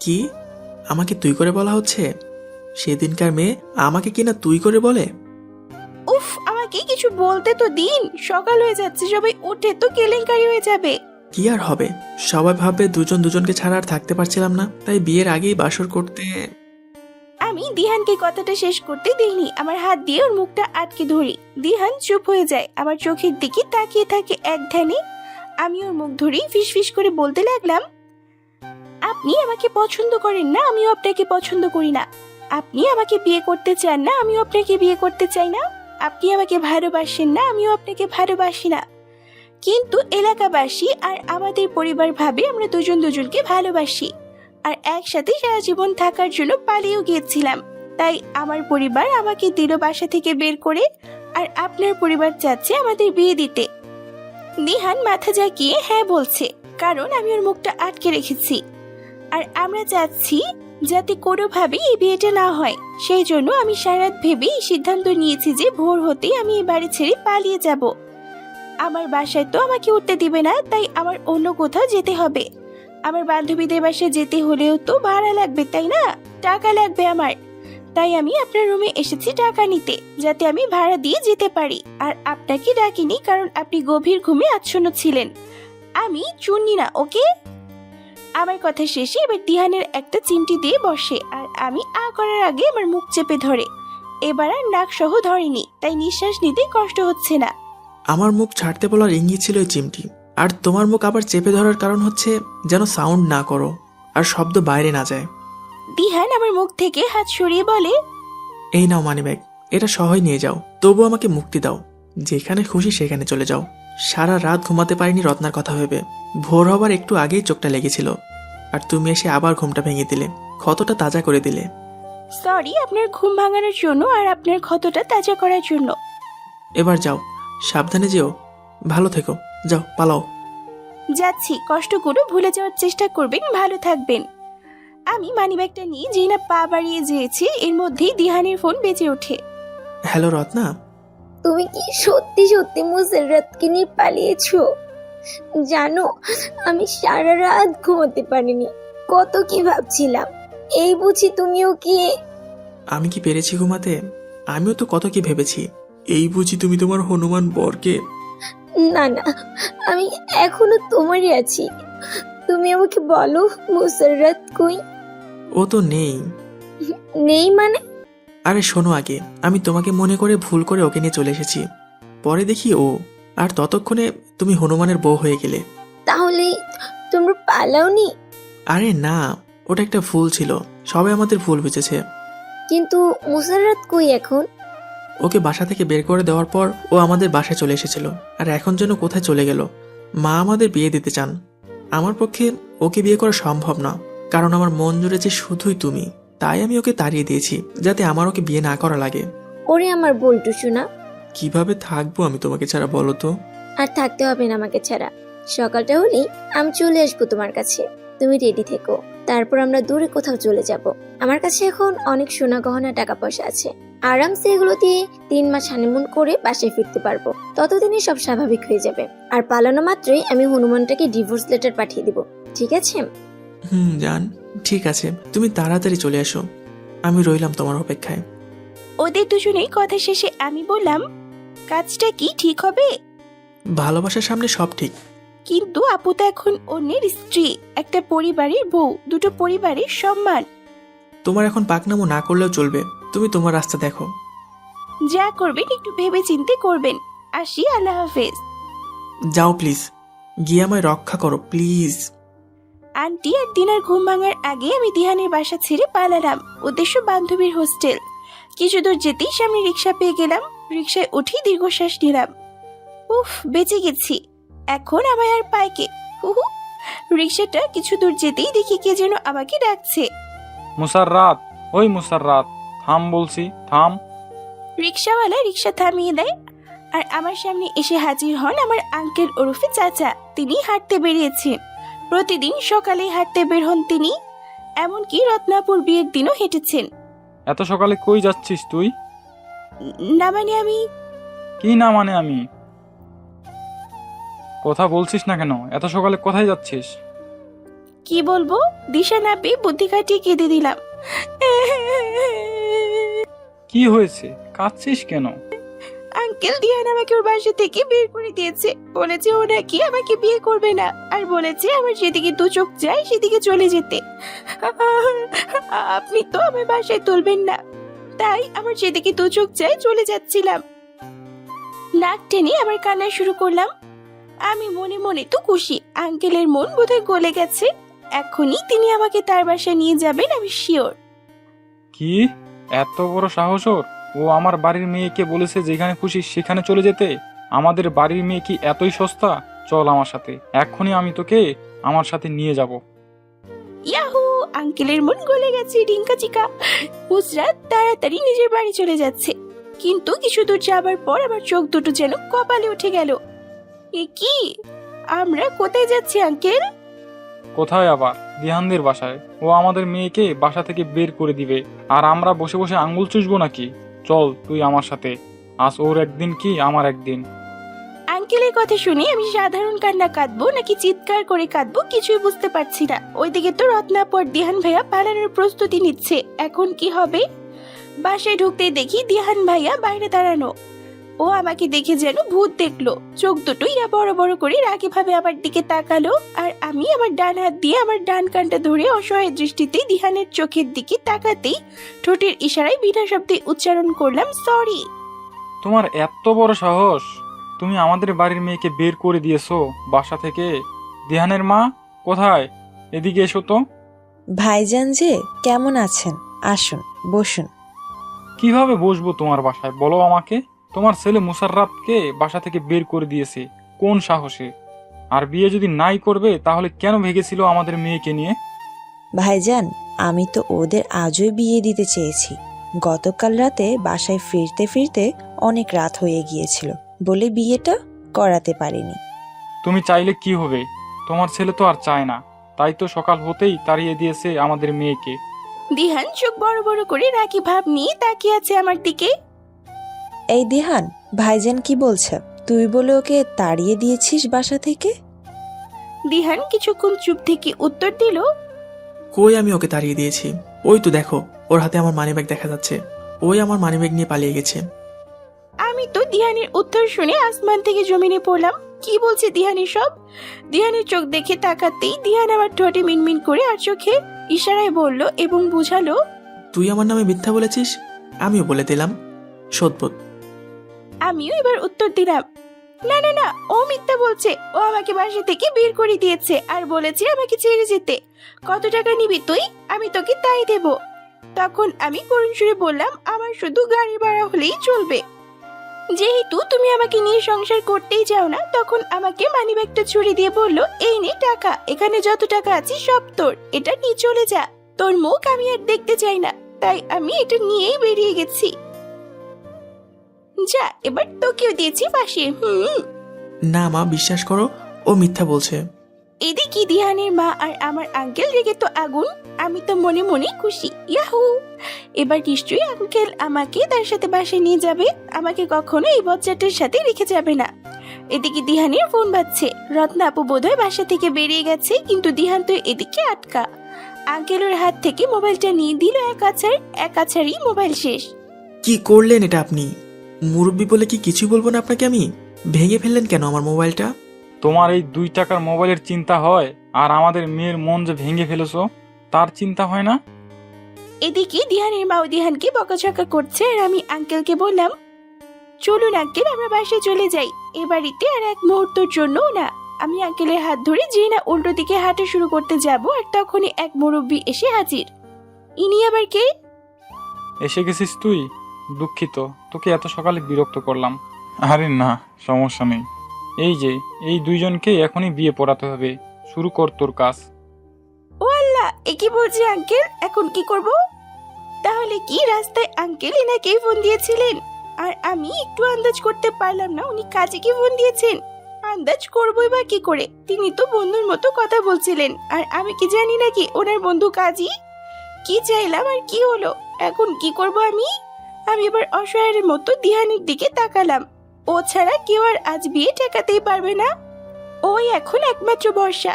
কি আমাকে তুই করে বলা হচ্ছে? সেদিনকার মেয়ে আমাকে কিনা তুই করে বলে? উফ, আমাকে কিছু বলতে তো দিন, সকাল হয়ে যাচ্ছে, সবাই উঠে তো কেলেঙ্কারি হয়ে যাবে। কি আর হবে, সবাই ভাববে দুজন দুজনকে ছাড়া আর থাকতে পারছিলাম না, তাই বিয়ের আগেই বাসর করতে। আমি দিহানকে কথাটা শেষ করতে দিইনি, আমার হাত দিয়ে ওর মুখটা আটকে ধরি। দিহান চুপ হয়ে যায়, আমার চোখের দিকে তাকিয়ে থাকে এক ধ্যানে। আমি ওর মুখ ধরেই ফিসফিস করে বলতে লাগলাম, আপনি আমাকে পছন্দ করেন না, আমিও আপনাকে পছন্দ করি না। আপনি আমাকে বিয়ে করতে চান না, আমিও আপনাকে বিয়ে করতে চাই না। আপনি আমাকে ভালোবাসেন না, আমিও আপনাকে ভালোবাসি না। কিন্তু এলাকাবাসী আর আমাদের পরিবার ভাবে আমরা দুজন দুজনকে ভালোবাসি আর একসাথে সারা জীবন থাকার জন্য পালিয়েও গিয়েছিলাম। তাই আমার পরিবার আমাকে দিল বাসা থেকে বের করে, আর আপনার পরিবার চাচ্ছে আমাদের বিয়ে দিতে। দিহান মাথা ঝাঁকিয়ে হ্যাঁ বলছে, কারণ আমি ওর মুখটা আটকে রেখেছি। আর আমরা চাচ্ছি যাতে কোনোভাবেই এই বিয়েটা না হয়, সেই জন্য আমি সারাত ভেবে এই সিদ্ধান্ত নিয়েছি যে ভোর হতেই আমি এই বাড়ি ছেড়ে পালিয়ে যাব। আমার বাসায় তো আমাকে উঠতে দিবে না, তাই আমার অন্য কোথাও যেতে হবে। আমার বান্ধবীদের বাসায় যেতে হলেও তো ভাড়া লাগবে, তাই না? টাকা লাগবে আমার। তাই আমি আপনার রুমে এসেছি টাকা নিতে, যাতে আমি ভাড়া দিয়ে যেতে পারি। আর আপনাকে ডাকিনি কারণ আপনি গভীর ঘুমে আচ্ছন্ন ছিলেন। আমি চুন্নি না, ওকে? আমার কথা শেষে এবার দিহানের একটা চিমটি দিয়ে বসে, আর আমি আ করার আগে আমার মুখ চেপে ধরে। এবার আর নাক সহ ধরেনি, তাই নিঃশ্বাস নিতে কষ্ট হচ্ছে না। আমার মুখ ছাড়তে বলার ইঙ্গিত ছিল এই চিমটি, আর তোমার মুখ আবার চেপে ধরার কারণ হচ্ছে যেন সাউন্ড না করো আর শব্দ বাইরে না যায়। দিহান আমার মুখ থেকে হাত সরিয়ে বলে, এই নাও মানিব্যাগ, এটা সহই নিয়ে যাও, তবু আমাকে মুক্তি দাও। যেখানে খুশি সেখানে চলে যাও। সারা রাত ঘুমাতে পারিনি রত্নার কথা ভেবে। ভোর হবার একটু আগেই চোখটা লেগেছিল, আর তুমি এসে আবার ঘুমটা ভেঙে দিলে, ক্ষতটা তাজা করে দিলে। সরি আপনার ঘুম ভাঙানোর জন্য আর আপনার ক্ষতটা তাজা করার জন্য। এবার যাও, সাবধানে যেও, ভালো থেকো, যাও পালাও। যাচ্ছি, কষ্ট করে ভুলে যাওয়ার চেষ্টা করবেন, ভালো থাকবেন। আমি মানিব্যাগটা নিয়ে যেই না পা বাড়িয়ে যেয়েছি, এর মধ্যেই দিহানের ফোন বেজে ওঠে। হ্যালো রত্না। তুমি কি সত্যি সত্যি মুসাররাতকে নিয়ে পালিয়েছো? জানো, আমি সারা রাত ঘুমাতে পারিনি, কত কি ভাবছিলাম। এই বুঝি তুমিও কি? আমি কি পেরেছি ঘুমাতে? আমিও তো কত কি ভেবেছি। এই বুঝি তুমি তোমার হনুমান বরকে? না না, আমি এখনো তোমারই আছি। তুমি আমাকে বলো, মুসাররাত কই? ও তো নেই। নেই মানে? আরে শোনো আগে, আমি তোমাকে মনে করে ভুল করে ওকে নিয়ে চলে এসেছি। পরে দেখি ও, আর ততক্ষণে তুমি হনুমানের বউ হয়ে গেলে। তাহলে তোমরা পালাওনি? আরে না, ওটা একটা ভুল ছিল, সবাই আমাদের ভুল বুঝেছে। কিন্তু মুসাররাত কই এখন? ওকে বাসা থেকে বের করে দেওয়ার পর ও আমাদের বাসায় চলে এসেছিল, আর এখন যেন কোথায় চলে গেল। মা আমাদের বিয়ে দিতে চান। আমার পক্ষে ওকে বিয়ে করা সম্ভব না, কারণ আমার মন জুড়েছে শুধুই তুমি। তাই আমি ওকে তাড়িয়ে দিয়েছি, যাতে আমার ওকে বিয়ে না করা লাগে। ওরে আমার বল্টু শোনা, কিভাবে থাকবো আমি তোমাকে ছাড়া, বলো তো? আর থাকতে হবে না আমাকে ছাড়া। সকালটা হলেই আমি চলে আসবো তোমার কাছে, তুমি রেডি থেকো। তারপর আমরা দূরে কোথাও চলে যাব। আমার কাছে এখন অনেক সোনা গহনা টাকা পয়সা আছে, আরামসে এগুলো দিয়ে 3 মাস হানিমুন করে বাসায় ফিরতে পারবো। ততদিনে সব স্বাভাবিক হয়ে যাবে। আর পালানো মাত্রই আমি হনুমানটাকে ডিভোর্স লেটার পাঠিয়ে দিব, ঠিক আছে? জান, ঠিক আছে, তুমি তাড়াতাড়ি চলে আসো। আমি রইলাম তোমার অপেক্ষায়। ওদের দুজনেই কথা শেষে আমি বললাম, কাজটা কি ঠিক হবে? ভালোবাসার সামনে সব ঠিক। কিন্তু আপু তো এখন অন্যের স্ত্রী, একটা পরিবারের বউ, দুটো পরিবারের সম্মান। তোমার এখন পাকনামো না করলেও চলবে, তুমি তোমার রাস্তা দেখো। যা করবেন একটু ভেবে চিন্তে করবেন। আসি, আল্লাহ হাফেজ। যাও প্লিজ, গিয়ে আমায় রক্ষা করো প্লিজ। আন্টি আর দিনার ঘুম ভাঙার আগে আমি দিহানের বাসা ছেড়ে পালালাম, উদ্দেশ্য বান্ধবীর হোস্টেল। কিছু দূর যেতেই সামনে রিক্সা পেয়ে গেলাম, রিক্সায় উঠেই দীর্ঘশ্বাস নিলাম। উফ, বেঁচে গেছি। এখন আমায় আর পায় কে? হুহু। রিক্সাটা কিছু দূর যেতেই দেখি কে যেন আমাকে ডাকছে। মুসাররাত, ওই মুসাররাত, থাম বলছি, থাম। রিক্সাওয়ালা রিক্সা থামিয়ে দেয়, আর আমার সামনে এসে হাজির হন আমার আঙ্কেল ওরফে চাচা। তিনি হাঁটতে বেরিয়েছেন, প্রতিদিন সকালে হাঁটতে বের হন তিনি। এমনকি রত্নাপুর বিয়ের দিনও হেঁটেছেন। এত সকালে কই যাচ্ছিস তুই? না মানে আমি কি না মানে আমি? কথা বলছিস না কেন? এত সকালে কোথায় যাচ্ছিস? কি বলবো, দিশা না পেয়ে বুদ্ধি কাটিয়ে কেঁদে দিলাম। কি হয়েছে? কাঁদছিস কেন? আঙ্কেল দিহান আমাকে ওর বাসা থেকে বের করে দিয়েছে। বলেছে ও নাকি আমাকে বিয়ে করবে না, আর বলেছে আমার যেদিকে দু চোখ যায় সেদিকে চলে যেতে। আপনি তো আমার বাসায় তুলবেন না, তাই আমার যেদিকে দু চোখ যায় চলে যাচ্ছিলাম। নাক টেনে আবার কান্না শুরু করলাম। আমি মনে মনে তো খুশি, আঙ্কেলের মন বোধহয় গলে গেছে। এখনই তিনি আমাকে তার বাসায় নিয়ে যাবেন, আমি শিওর। কি এত বড় সাহস ওর? ও আমার বাড়ির মেয়েকে বলেছে যেখানে খুশি সেখানে চলে যেতে। আমাদের বাড়ির মেয়ে কি এতই সস্তা? চল আমার সাথে, এক্ষুনি আমি তোকে আমার সাথে নিয়ে যাব। ইয়াহু, আঙ্কেলের মন গলে গেছে। ডিঙ্কা চিকা হুজরাত তাড়াতাড়ি নিজের বাড়ি চলে যাচ্ছে, কিন্তু কিছু দূর যাবার পর আমার চোখ দুটো যেন কপালে উঠে গেল। এ কি, আমরা কোথায় যাচ্ছি আঙ্কেল? কোথায় আবার? দিহানদের বাসায়। ও আমাদের মেয়েকে বাসা থেকে বের করে দিবে, আর আমরা বসে বসে আঙ্গুল চুষবো নাকি? চল তুই আমার সাথে, আজ ওর একদিন কি আমার একদিন। আঙ্কেলের কথা শুনে আমি সাধারণ কান্না কাঁদবো নাকি চিৎকার করে কাঁদবো কিছুই বুঝতে পারছি না। ওইদিকে তো রত্নাপর দিহান ভাইয়া পালানোর প্রস্তুতি নিচ্ছে। এখন কি হবে? বাসায় ঢুকতেই দেখি দিহান ভাইয়া বাইরে দাঁড়ানো। ও আমাকে দেখে যেন ভূত দেখলো। চোখ দুটো ইয়া বড় বড় করে রাগী ভাবে আমার দিকে তাকালো, আর আমি আমার ডান হাত দিয়ে আমার ডান কানটা ধরে অসহায় দৃষ্টিতে দিহানের চোখের দিকে তাকাতেই ঠোঁটের ইশারায় বিনা শব্দে উচ্চারণ করলাম, সরি। তোমার এত বড় সাহস! তুমি আমাদের বাড়ির মেয়েকে বের করে দিয়েছো বাসা থেকে। দিহানের মা কোথায়? এদিকে এসো তো। ভাইজান যে কেমন আছেন? আসুন, বসুন। কিভাবে বসবো তোমার বাসায় বলো আমাকে? তোমার ছেলে মুসাররাতকে বাসা থেকে বের করে দিয়েছে কোন সাহসে? আর বিয়ে যদি নাই করবে তাহলে কেন ভেগেছিল আমাদের মেয়েকে নিয়ে? ভাইজান, আমি তো ওদের আজই বিয়ে দিতে চেয়েছি। গতকাল রাতে বাসায় ফিরতে ফিরতে অনেক রাত হয়ে গিয়েছিল বলে বিয়েটা করাতে পারিনি। তুমি চাইলে কি হবে? তোমার ছেলে তো আর চায় না, তাই তো সকাল হতেই তাড়িয়ে দিয়েছে আমাদের মেয়েকে। দিহান চোখ বড় বড় করে রাগী ভাব নিয়ে তাকিয়ে আছে আমার দিকে। এই দিহান, ভাইজান কি বলছে? তুই বলে ওকে তাড়িয়ে দিয়েছিস বাসা থেকে? দিহান কিছুক্ষণ চুপ থেকে উত্তর দিল, কই আমি ওকে তাড়িয়ে দিয়েছি? ওই তো দেখো, ওর হাতে আমার মানিব্যাগ দেখা যাচ্ছে। ওই আমার মানিব্যাগ নিয়ে পালিয়ে গেছে। আমি তো দিহানের উত্তর শুনে আসমান থেকে জমিনে পড়লাম। কি বলছে দিহান সব? দিহানের চোখ দেখে তাকাতেই দিহান আমার ঠোঁটে মিনমিন করে আর চোখে ইশারায় বলল এবং বুঝালো, তুই আমার নামে মিথ্যা বলেছিস? আমিও বলে দিলাম, সদবোধ। আমিও এবার উত্তর দিলাম, না না না, ও মিথ্যা বলছে। ও আমাকে বাসা থেকে বের করে দিয়েছে আর বলেছে আমাকে ছেড়ে যেতে। কত টাকা নিবি তুই? আমি তোকে তাই দেব। তখন আমি করুণ সুরে বললাম, আমার শুধু গাড়ি ভাড়া হলেই চলবে। যেহেতু তুমি আমাকে নিয়ে সংসার করতেই চাও না, তখন আমাকে মানিব্যাগটা ছুড়ে দিয়ে বলল, এই নে টাকা, এখানে যত টাকা আছে সব তোর, এটা নিয়ে চলে যা। তোর মুখ আমি আর দেখতে চাই না। তাই আমি এটা নিয়েই বেরিয়ে গেছি। যা, এবার তোকেও দিয়েছি ফাঁসি। না মা, বিশ্বাস করো, ও মিথ্যা বলছে। এদিকে দিহানের মা আর আমার আঙ্কেল রেগে তো আগুন। আমি তো মনে মনে খুশি। ইয়াহু, এবার নিশ্চয়ই আঙ্কেল আমাকে তার সাথে বাসায় নিয়ে যাবে। আমাকে কখনো এই বচ্চাটার সাথে রেখে যাবে না। এদিকে দিহানের ফোন বাজছে। রত্না আপু বোধহয় বাসা থেকে বেরিয়ে গেছে, কিন্তু দিহান তো এদিকে আটকা। আঙ্কেলের হাত থেকে মোবাইলটা নিয়ে দিল এক আছাড়ই মোবাইল শেষ। কি করলেন এটা আপনি? মুরব্বী বলে কি কিছুই বলবো না আপনাকে আমি? ভেঙে ফেললেন কেন আমার মোবাইলটা? তোমার এই 2 টাকার মোবাইলের চিন্তা হয়, আর আমাদের মেয়ের মন যে ভেঙে ফেলেছো তার চিন্তা হয় না? এদিকে দিহানের মাও দিহানকে বকাঝকা করছে, আর আমি আঙ্কেলকে বললাম, চলুন আঙ্কেল, আমরা বাসায় চলে যাই। এ বাড়িতে আর এক মুহূর্তের জন্য না। আমি আঙ্কেলের হাত ধরে যে না উল্টো দিকে হাঁটা শুরু করতে যাব, আর তখনই এক মুরব্বী এসে হাজির। ইনি আবার কে? এসে গেছিস তুই? দুঃখিত, তোকে এত সকালে বিরক্ত করলাম। আরে না, সমস্যা নেই। এই যে এই 2 জনকে এখনই বিয়ে পড়াতে হবে। শুরু কর তোর কাজ। ও আল্লাহ, এ কি বলছে আঙ্কেল? এখন কি করব? তাহলে কি রাস্তায় আঙ্কেল এনাকে ফোন দিয়েছিলেন, আর আমি একটু আন্দাজ করতে পারলাম না উনি কাজে কি ফোন দিয়েছেন? আন্দাজ করবোই বা কি করে? তিনি তো বন্ধুর মতো কথা বলছিলেন, আর আমি কি জানি নাকি ওনার বন্ধু কাজী? কি চাইলাম আর কি হলো? এখন কি করব আমি? আমি এবার অসহায়ের মতো দিহানের দিকে তাকালাম। ও ছাড়া কেউ আর আজ বিয়ে ঠেকাতেই পারবে না। ও ওই এখন একমাত্র ভরসা।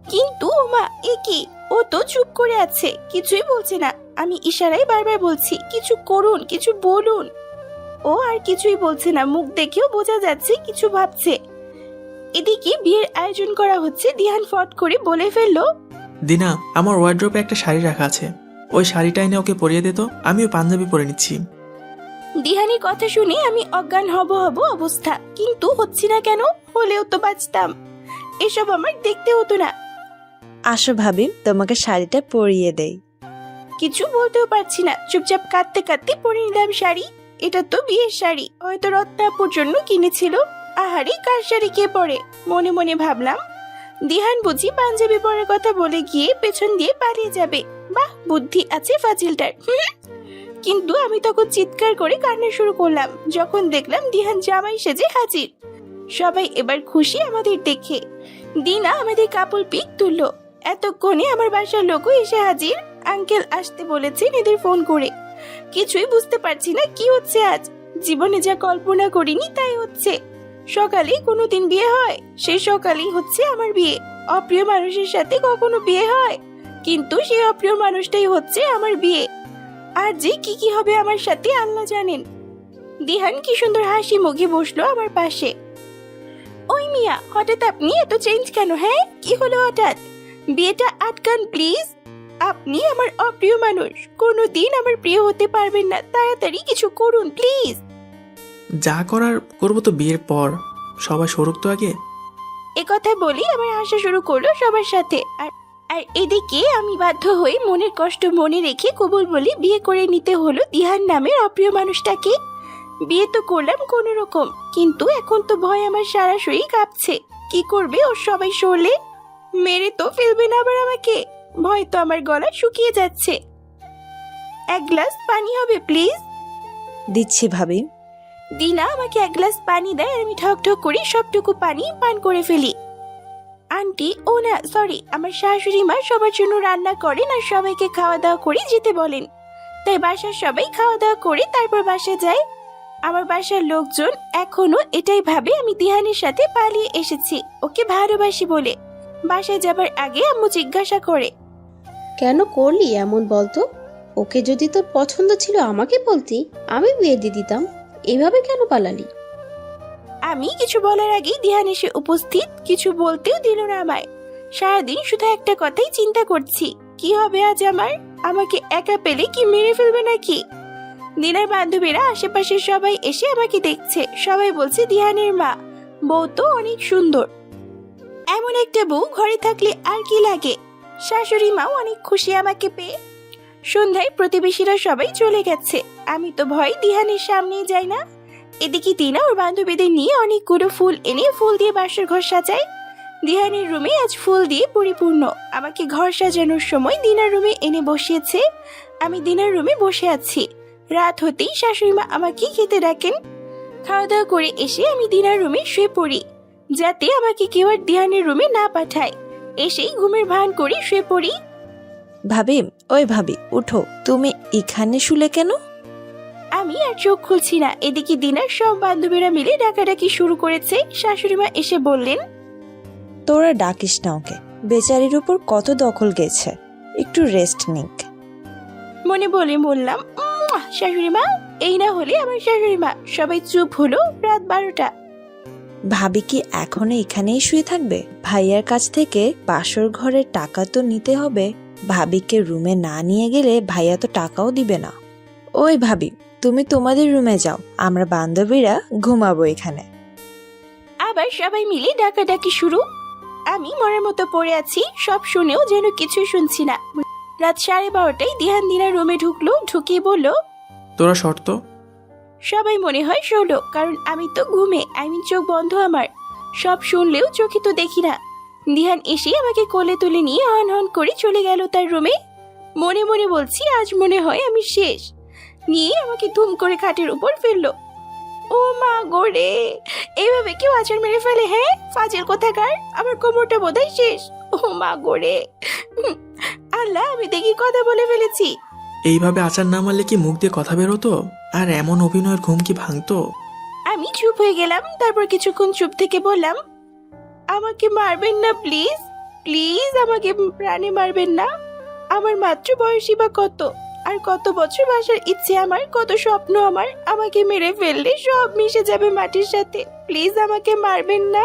কিন্তু ওমা এ কি, ও তো চুপ করে আছে, কিছুই বলছে না। আমি ইশারায় বারবার বলছি কিছু করুন, কিছু বলুন। ও আর কিছুই বলছে না, মুখ দেখেও বোঝা যাচ্ছে কিছু ভাবছে। এদিকে বিয়ের আয়োজন করা হচ্ছে। দিহান ফট করে বলে ফেললো, দিনা, আমার ওয়ার্ড্রোপে একটা শাড়ি রাখা আছে, ওই শাড়িটা এনে ওকে পরিয়ে দে তো, আমিও পাঞ্জাবি পরে নিচ্ছি। দিহানের কথা শুনে আমি অজ্ঞান হব অবস্থা, কিন্তু হচ্ছি না কেন? হলেও তো বাঁচতাম, এসব আমার দেখতে হতো না। আসো ভাবি, তোমাকে শাড়িটা পরিয়ে দেই। কিছু বলতেও পারছি না, চুপচাপ কাঁদতে কাঁদতে পরে নিলাম শাড়ি। এটা তো বিয়ের শাড়ি, হয়তো রত্নাপুর জন্য কিনেছিল। আহারে, কার শাড়ি কে পরে? মনে মনে ভাবলাম, দিহান বুঝি পাঞ্জাবি পরার কথা বলে গিয়ে পেছন দিয়ে পালিয়ে যাবে। বাহ, বুদ্ধি আছে ফাজিলটার। কিন্তু আমি তখন চিৎকার করে কান্না শুরু করলাম যখন দেখলাম দিহান জামাই সেজে হাজির। সবাই এবার খুশি আমাদের দেখে। দিনা আমাদের কাপড় পিক তুললো। এতক্ষণে আমার বাসার লোকও এসে হাজির। আঙ্কেল আসতে বলেছেন এদের ফোন করে। কিছুই বুঝতে পারছি না কি হচ্ছে আজ। জীবনে যা কল্পনা করিনি তাই হচ্ছে। সকালে কোনোদিন বিয়ে হয়, সেই সকালেই হচ্ছে আমার বিয়ে। অপ্রিয় মানুষের সাথে কখনো বিয়ে হয়, কিন্তু সেই অপ্রিয় মানুষটাই হচ্ছে আমার বিয়ে। আর যে কি কি হবে আমার সাথে আল্লাহ জানেন। দিহান কি সুন্দর হাসি মুখে বসলো আমার পাশে। ওই মিয়া, হঠাৎ আপনি এত চেঞ্জ কেন? হ্যাঁ, কি হলো হঠাৎ? বিয়েটা আটকান প্লিজ। আপনি আমার অপ্রিয় মানুষ, কোনোদিন আমার প্রিয় হতে পারবেন না। তাড়াতাড়ি কিছু করুন প্লিজ। যা করার করবো তো বিয়ের পর, সবাই সরুক তো আগে। কথা বলি আমার হাসা শুরু করলো সবার সাথে। আর আর এদিকে আমি বাধ্য হয়ে মনের কষ্ট মনে রেখে কবুল বলি বিয়ে করে নিতে হলো দিহান নামের অপ্রিয় মানুষটাকে। বিয়ে তো করলাম কোনো রকম, কিন্তু এখন তো ভয় আমার সারা শরীর কাঁপছে। কি করবে ওর সবাই শুনলে? মেরে তো ফেলবে না আবার আমাকে? ভয় তো আমার গলা শুকিয়ে যাচ্ছে। এক গ্লাস পানি হবে প্লিজ। দিচ্ছি ভাবি। দিনা আমাকে এক গ্লাস পানি দেয় আর আমি ঠক ঠক করে সবটুকু পানি পান করে ফেলি। আন্টি, ও না সরি, আমার শাশুড়ি মা সবার জন্য রান্না করেন আর সবাইকে খাওয়া দাওয়া করে যেতে বলেন। তাই বাসার সবাই খাওয়া দাওয়া করে তারপর বাসায় যায়। আমার বাসার লোকজন এখনো এটাই ভাবে আমি দিহানের সাথে পালিয়ে এসেছি ওকে ভালোবাসি বলে। বাসায় যাবার আগে আম্মু জিজ্ঞাসা করে, কেন করলি এমন বলতো? ওকে যদি তোর পছন্দ ছিল আমাকে বলতি, আমি বিয়ে দিয়ে দিতাম। এভাবে কেন পালালি? আমি কিছু বলার আগেই দিহান এসে উপস্থিত। কিছু বলতেও দিল না আমায়। সারাদিন শুধু একটা কথাই চিন্তা করছি, কি হবে আজ আমার? আমাকে একা পেলে কি মেরে ফেলবে নাকি? দিনার বান্ধবীরা আশেপাশের সবাই এসে আমাকে দেখছে। সবাই বলছে দিহানের মা বউ তো অনেক সুন্দর। এমন একটা বউ ঘরে থাকলে আর কি লাগে। শাশুড়ি মাও অনেক খুশি আমাকে পেয়ে। সন্ধ্যায় প্রতিবেশীরা সবাই চলে গেছে। আমি তো ভয় দিহানের সামনেই যাই না। এদিকে দিনা ওর বান্ধবীদের নিয়ে অনেকগুলো ফুল এনে ফুল দিয়ে বাসর ঘর সাজায়। দিহানের রুমে আজ ফুল দিয়ে পরিপূর্ণ। আমাকে ঘর সাজানোর সময় দিনার রুমে এনে বসিয়েছে। আমি দিনার রুমে বসে আছি। রাত হতেই শাশুড়িমা আমাকে খেতে ডাকেন। খাওয়া দাওয়া করে এসে আমি দিনার রুমে শুয়ে পড়ি, যাতে আমাকে কেউ আর দিহানের রুমে না পাঠায়। এসেই ঘুমের ভান করে শুয়ে পড়ি। ভাবি, ওই ভাবি উঠো, তুমি এখানে শুলে কেন? আমি আর চোখ খুলছি না। এদিকে দিনার সব বান্ধবীরা মিলে ডাকাডাকি শুরু করেছে। শাশুড়িমা এসে বললেন, তোরা ডাকিস না ওকে, বেচারির উপর কত দখল গেছে, একটু রেস্ট নিক। মনে বলে বললাম, শাশুড়িমা। এই না হলে আমার শাশুড়িমা। সবাই চুপ হলো। রাত 12টা। ভাবি কি এখনো এখানেই শুয়ে থাকবে? ভাইয়ার কাছ থেকে বাসর ঘরের টাকা তো নিতে হবে। ভাবিকে রুমে না নিয়ে গেলে ভাইয়া তো টাকাও দিবে না। ওই ভাবি, তুমি তোমাদের রুমে যাও, আমরা বান্ধবীরা ঘুমাবো এখানে। আবার সবাই মিলে ডাকাডাকি শুরু। আমি মরার মতো পড়ে আছি, সব শুনেও যেন কিছুই শুনছি না। রাত 12:30টায় দিহান দিনার রুমে ঢুকলো। ঢুকিয়ে বলল, তোরা শর্ত। সবাই মনে হয় শুনলো, কারণ আমি তো ঘুমে, চোখ বন্ধ আমার। সব শুনলেও চোখে তো দেখি না। দিহান এসে আমাকে কোলে তুলে নিয়ে হন হন করে চলে গেল তার রুমে। মনে মনে বলছি আজ মনে হয় আমি শেষ। নিয়ে আমাকে ধুম করে খাটের উপর ফেললো। ও মা গোরে, এইভাবে কেউ আছাড় মেরে ফেলে? হ্যাঁ, ফাজিল কোথাকার। আমার কোমরটা বোধহয় শেষ। ও মা গোরে, আল্লাহ, আমি দেখি কথা বলে ফেলেছি। এইভাবে আচার না মারলে কি মুখ দিয়ে কথা বেরোতো? আর এমন অভিনয়ের ঘুম কি ভাঙতো? আমি চুপ হয়ে গেলাম। তারপর কিছুক্ষণ চুপ থেকে বললাম, আমাকে মারবেন না প্লিজ, প্লিজ আমাকে প্রাণে মারবেন না। আমার মাত্র বয়সী বা কত, আর কত বছর বাসার ইচ্ছে আমার, কত স্বপ্ন আমার। আমাকে মেরে ফেললে সব মিশে যাবে মাটির সাথে। প্লিজ আমাকে মারবেন না।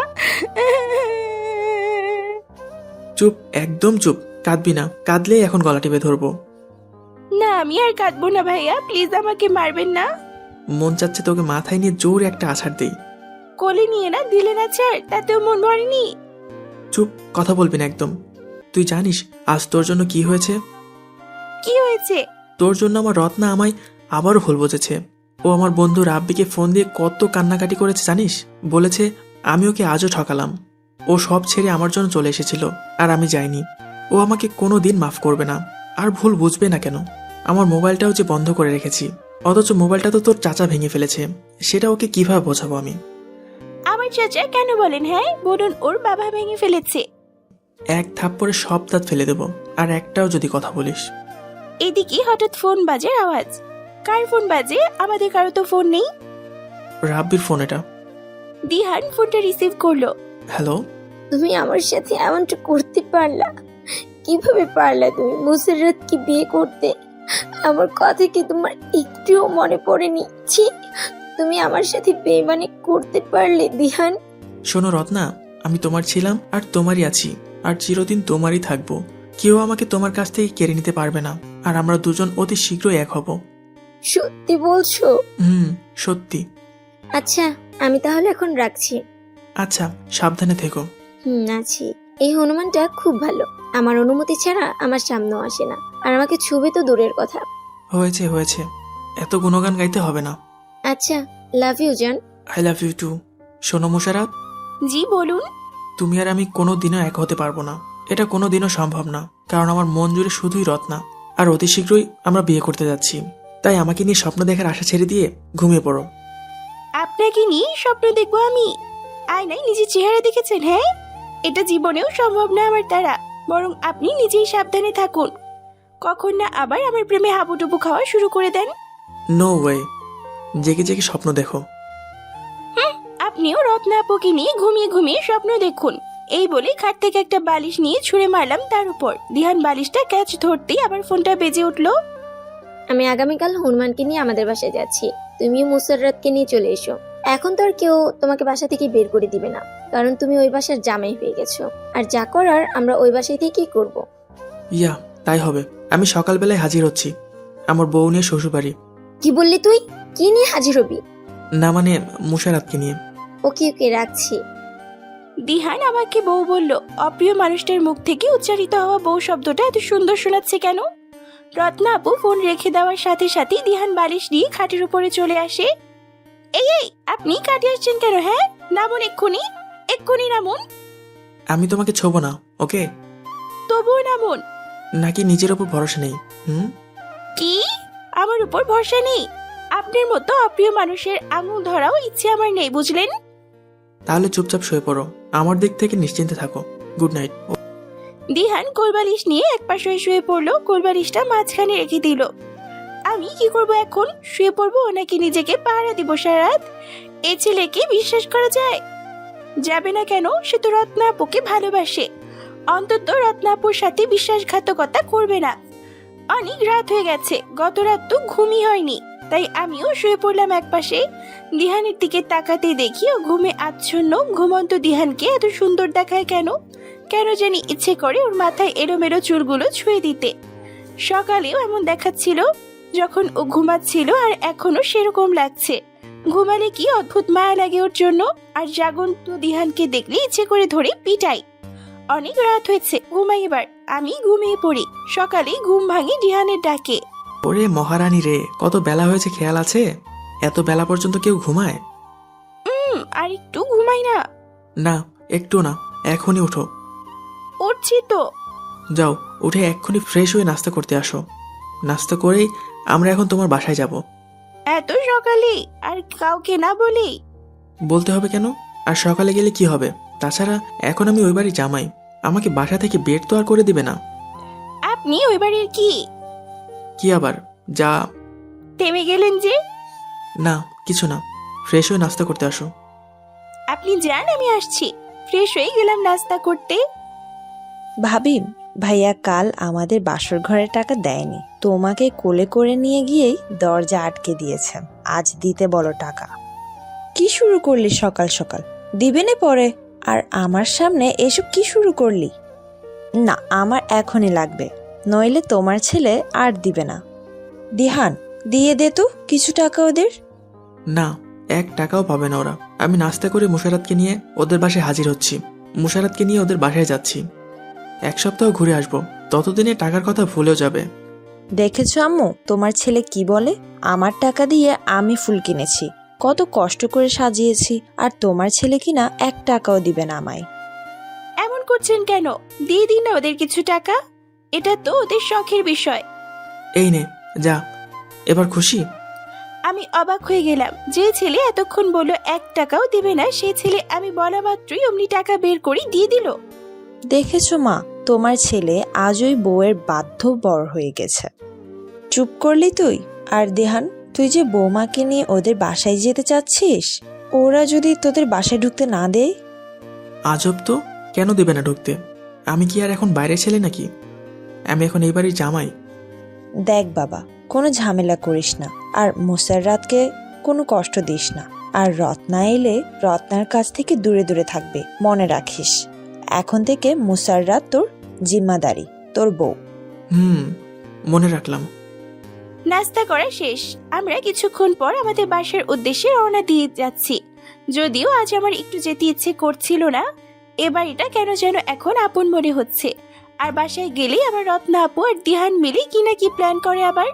চুপ, একদম চুপ, কাঁদবি না, কাঁদলেই এখন গলা টিপে ধরবো। না আমি আর কাঁদবো না ভাইয়া, প্লিজ আমাকে মারবেন না। মন চাচ্ছে তোকে মাথায় নিয়ে জোরে একটা আছাড় দেই। কোলে নিয়ে না দিলে না ছাড়, তাতেও মন ভরেনি। চুপ, কথা বলবি না একদম। তুই জানিস আজ তোর জন্য কি হয়েছে? কি হয়েছে? তোর জন্য আমার রত্না আমায় আবারও ভুল বুঝেছে। ও আমার বন্ধু রাব্বিকে ফোন দিয়ে কত কান্নাকাটি করেছে জানিস। বলেছে আমি ওকে আজও ঠকালাম। ও সব ছেড়ে আমার জন্য চলে এসেছিল, আর আমি যাইনি। ও আমাকে কোনো দিন মাফ করবে না, আর ভুল বুঝবে না কেন। আমার মোবাইলটাও যে বন্ধ করে রেখেছি, অথচ মোবাইলটা তো তোর চাচা ভেঙে ফেলেছে। সেটা ওকে কিভাবে বোঝাবো আমি? আমার চাচা কেন বলেন? হ্যাঁ বলুন, ওর বাবা ভেঙে ফেলেছে। এক থাপ্পড়ে সব দাঁত ফেলে দেবো, আর একটাও যদি কথা বলিস। এদিকে হঠাৎ ফোন বাজে আওয়াজ। কার ফোন বাজে? আমাদের কারো তো ফোন নেই। রাব্বির ফোন এটা। দিহান ফোনটা রিসিভ করলো। হ্যালো। তুমি আমার সাথে এমনটা করতে পারলা? কিভাবে পারলা তুমি মুসাররতকে বিয়ে করতে? আমার কথা কি তোমার একটুও মনে পড়েনি? ছি, তুমি আমার সাথে বেইমানি করতে পারলে দিহান? শোনো রত্না, আমি তোমার ছিলাম আর তোমারই আছি, আর চিরদিন তোমারই থাকবো। কেউ আমাকে তোমার কাছ থেকে কেড়ে নিতে পারবে না, আর আমরা দুজন অতি শীঘ্রই এক হব। সত্যি বলছো? সত্যি। আচ্ছা, আমি তাহলে এখন রাখছি। আচ্ছা, সাবধানে থেকো। আছি। এই হনুমানটা খুব ভালো, আমার অনুমতি ছাড়া আমার সামনেও আসে না, আর আমাকে ছুবে তো দূরের কথা। হয়েছে হয়েছে, এত গুণগান গাইতে হবে না। আচ্ছা, লাভ ইউ জান। I love you too. শোনো মুশারাত, জি বলুন। তুমি আর আমি কোনো দিনও এক হতে পারবো না। এটা কোনো দিনও সম্ভব না, কারণ আমার মন জুড়ে শুধুই রত্না, আর অতি শীঘ্রই আমরা বিয়ে করতে যাচ্ছি। তাই আমাকে নিয়ে স্বপ্ন দেখার আশা ছেড়ে দিয়ে ঘুমিয়ে পড়ো। আপনাকে নিয়ে স্বপ্ন দেখবো আমি? আয়নায় নিজের চেহারা দেখেছেন? হ্যাঁ, এটা জীবনেও সম্ভব না আমার দ্বারা। বরং আপনি নিজেই সাবধানে থাকুন, কখন না আবার আমার প্রেমে হাবুডুবু খাওয়া শুরু করে দেন। নো ওয়ে, জেগে জেগে স্বপ্ন দেখো। আপনিও রত্না আপুকে নিয়ে ঘুমিয়ে ঘুমিয়ে স্বপ্ন দেখুন। এই বলে খাট থেকে একটা বালিশ নিয়ে ছুঁড়ে মারলাম তার উপর। দিহান বালিশটা ক্যাচ ধরতেই আবার ফোনটা বেজে উঠলো। আমি আগামীকাল হনুমানকে নিয়ে আমাদের বাসায় যাচ্ছি, তুমিও মুসাররতকে নিয়ে চলে এসো। এখন তো আর কেউ তোমাকে বাসা থেকে বের করে দিবে না, কারণ তুমি ওই বাসার জামাই হয়ে গেছো। আর যা করার আমরা ওই বাসায় থেকেই করব। ইয়া, তাই হবে। আমি সকালবেলায় হাজির হচ্ছি, আমার বউ নিয়ে শ্বশুরবাড়ি। কি বললি তুই? কি নিয়ে হাজির হবি? না মানে মুশারাতকে নিয়ে। ওকে ওকে, রাখছি। দিহান আমাকে বউ বলল। অপ্রিয় মানুষটার মুখ থেকে উচ্চারিত হওয়া বউ শব্দটা এত সুন্দর শোনাচ্ছে কেন? রত্না আপু ফোন রেখে দেওয়ার সাথে সাথেই দিহান বালিশ নিয়ে খাটের উপরে চলে আসে। এই এই, আপনি কাটে আসছেন কেন? হ্যাঁ নামুন, এক্ষুনি এক্ষুনি নামুন। আমি তোমাকে ছোবো না, ওকে? তবুও নামুন। নাকি নিজের ওপর ভরসা নেই? কি? আমার উপর ভরসা নেই? আপনার মতো অপ্রিয় মানুষের আঙুল ধরাও ইচ্ছে আমার নেই, বুঝলেন? তাহলে চুপচাপ শুয়ে পড়ো, আমার দিক থেকে নিশ্চিন্তে থাকো। Good night. দিহান কোলবালিশ নিয়ে এক পাশে শুয়ে পড়লো, কোলবালিশটা মাঝখানে রেখে দিল। আমি কি করব এখন? শুয়ে পড়বো নাকি নিজেকে পাহারা দিব সারা রাত? এ ছেলেকে বিশ্বাস করা যায়? যাবে না কেন? সে তো রত্না আপুকে ভালোবাসে। অন্তত রত্না আপুর সাথে বিশ্বাসঘাতকতা করবে না। অনেক রাত হয়ে গেছে, গত রাত তো ঘুমই হয়নি, তাই আমিও শুয়ে পড়লাম এক পাশে। দিহানের দিকে তাকাতে দেখি ও ঘুমে আচ্ছন্ন। ঘুমন্ত দিহানকে এত সুন্দর দেখায় কেন? কেন জানি ইচ্ছে করে ওর মাথায় এলোমেলো চুলগুলো ছুঁয়ে দিতে। সকালেও এমন দেখাচ্ছিল যখন ও ঘুমাচ্ছিল, আর এখনো সেরকম লাগছে। ঘুমালে কি অদ্ভুত মায়া লাগে ওর জন্য। আর জাগন্ত দিহানকে দেখলে ইচ্ছে করে ধরে পিটাই। অনেক রাত হয়েছে, ঘুমাই এবার। আমি ঘুমিয়ে পড়ি। সকালে ঘুম ভাঙি দিহানের ডাকে। ওরে মহারানী রে, কত বেলা হয়েছে খেয়াল আছে? এত বেলা পর্যন্ত কেউ ঘুমায়? আর একটু ঘুমাই না? না, একটু না, এখনই উঠো। উঠছি তো। যাও, উঠে এক্ষুনি ফ্রেশ হয়ে নাস্তা করতে আসো। নাস্তা করেই আমরা এখন তোমার বাসায় যাব। এত সকালে? আর কাউকে না বলি? বলতে হবে কেন? আর সকালে গেলে কি হবে? তাছাড়া এখন আমি ওই বাড়ি জামাই, আমাকে বাসা থেকে বের তো আর করে দিবে না। আপনি ওই বাড়ির কি? কি আবার? যা। থেমে গেলেন যে? না কিছু না, ফ্রেশ হয়ে নাস্তা করতে আসো। আপনি যান, আমি আসছি। ফ্রেশ হয়ে গেলাম নাস্তা করতে। ভাবি, ভাইয়া কাল আমাদের বাসর ঘরের টাকা দেয়নি, তোমাকে কোলে করে নিয়ে গিয়েই দরজা আটকে দিয়েছেন। আজ দিতে বলো টাকা। কি শুরু করলি সকাল সকাল? দিবে না পরে। আর আমার সামনে এসব কি শুরু করলি? না, আমার এখনই লাগবে, নইলে তোমার ছেলে আর দিবে না। দিহান, দিয়ে দে তো কিছু টাকা ওদের। না, 1 টাকাও পাবে না ওরা। আমি নাস্তা করে মুশারাতকে নিয়ে ওদের বাসায় হাজির হচ্ছি। মুশারাতকে নিয়ে ওদের বাসায় যাচ্ছি। 1 সপ্তাহ ঘুরে আসবো, ততদিনে টাকার কথা ভুলেও যাবে। দেখেছো আম্মু, তোমার ছেলে কি বলে? আমার টাকা দিয়ে আমি ফুল কিনেছি, কত কষ্ট করে সাজিয়েছি, আর তোমার ছেলে কিনা 1 টাকাও দিবে না আমায়। এমন করছেন কেন? দিয়ে দিন না ওদের কিছু টাকা, এটা তো ওদের শখের বিষয়। এই নে, যা। এবার খুশি? আমি অবাক হয়ে গেলাম, যে ছেলে এতক্ষণ বলল 1 টাকাও দিবে না, সেই ছেলে আমি বলা মাত্রই অমনি টাকা বের করে দিয়ে দিল। দেখেছো মা, তোমার ছেলে আজই বউয়ের বাধ্য বর হয়ে গেছে। চুপ করলি তুই? আর দেহান, তুই যে বৌমাকে নিয়ে ওদের বাসায় যেতে চাচ্ছিস, ওরা যদি তোদের বাসায় ঢুকতে না দেয়? আজব তো, কেন দেবে না ঢুকতে? আমি কি আর এখন বাইরের ছেলে নাকি? আমি এখন এই বাড়ির জামাই। দেখ বাবা, কোনো ঝামেলা করিস না, আর মুসাররাতকে কোনো কষ্ট দিস না। আর রত্না এলে রত্নার কাছ থেকে দূরে দূরে থাকবে, মনে রাখিস। এখন থেকে মুসাররাত তোর জিম্মাদারি, তোর বউ। মনে রাখলাম। নাস্তা করা শেষ, আমরা কিছুক্ষণ পর আমাদের বাসার উদ্দেশ্যে রওনা দিয়ে যাচ্ছি। যদিও আজ আমার একটু যেতে ইচ্ছে করছিল না, এবার এটা কেন যেন এখন আপন মনে হচ্ছে। আর বাসায় গেলেই আমার রত্না আপু আর দিহান মিলে কি না কি প্ল্যান করে আবার।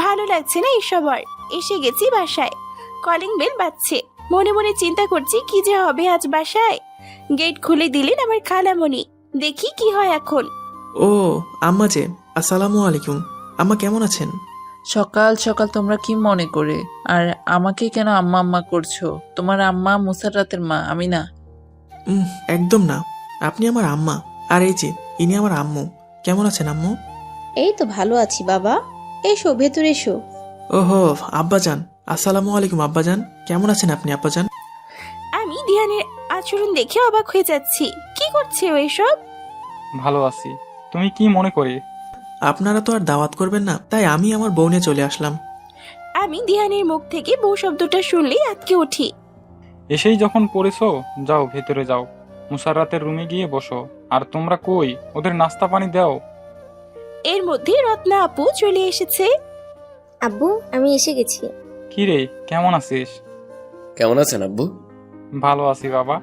ভালো লাগছে না এসব আর। এসে গেছি বাসায়, কলিং বেল বাজছে। মনে মনে চিন্তা করছি কি যে হবে আজ বাসায়। গেট খুলে দিলেন আমার খালামণি, দেখি কি হয় এখন। ও আম্মা যে, আসসালামু আলাইকুম। আম্মা কেমন আছেন? সকাল সকাল তোমরা কি মনে করে? আর আমাকে কেন আম্মা আম্মা করছো? তোমার আম্মা মুসাররাতের মা, আমি না। একদম না, আপনি আমার আম্মা। আর এই যে, ইনি আমার আম্মু। কেমন আছেন আম্মু? এই তো ভালো আছি বাবা, এসো ভেতরে এসো। ওহো আব্বাজান, আসসালামু আলাইকুম আব্বাজান। কেমন আছেন আপনি আব্বাজান? আমি দিহানের আচরণ দেখে অবাক হয়ে যাচ্ছি। কি করছে ও এসব? ভালো আছি। তুমি কি মনে করে? আপনারা তো আর দাওয়াত করবেন না, তাই আমি আমার বউ নিয়ে চলে আসলাম। আমি দিহানের মুখ থেকে বউ শব্দটা শুনলেই আটকে উঠি। এসেই যখন পড়েছো, যাও ভেতরে যাও, মুসাররাতের রুমে গিয়ে বসো। আর তোমরা কই? ওদের নাস্তা পানি দাও। এর মধ্যে রত্না আপু চলে এসেছে। আব্বু, আমি এসে গেছি। কি রে, কেমন আছিস? কেমন আছেন আব্বু? ভালো আছি বাবা।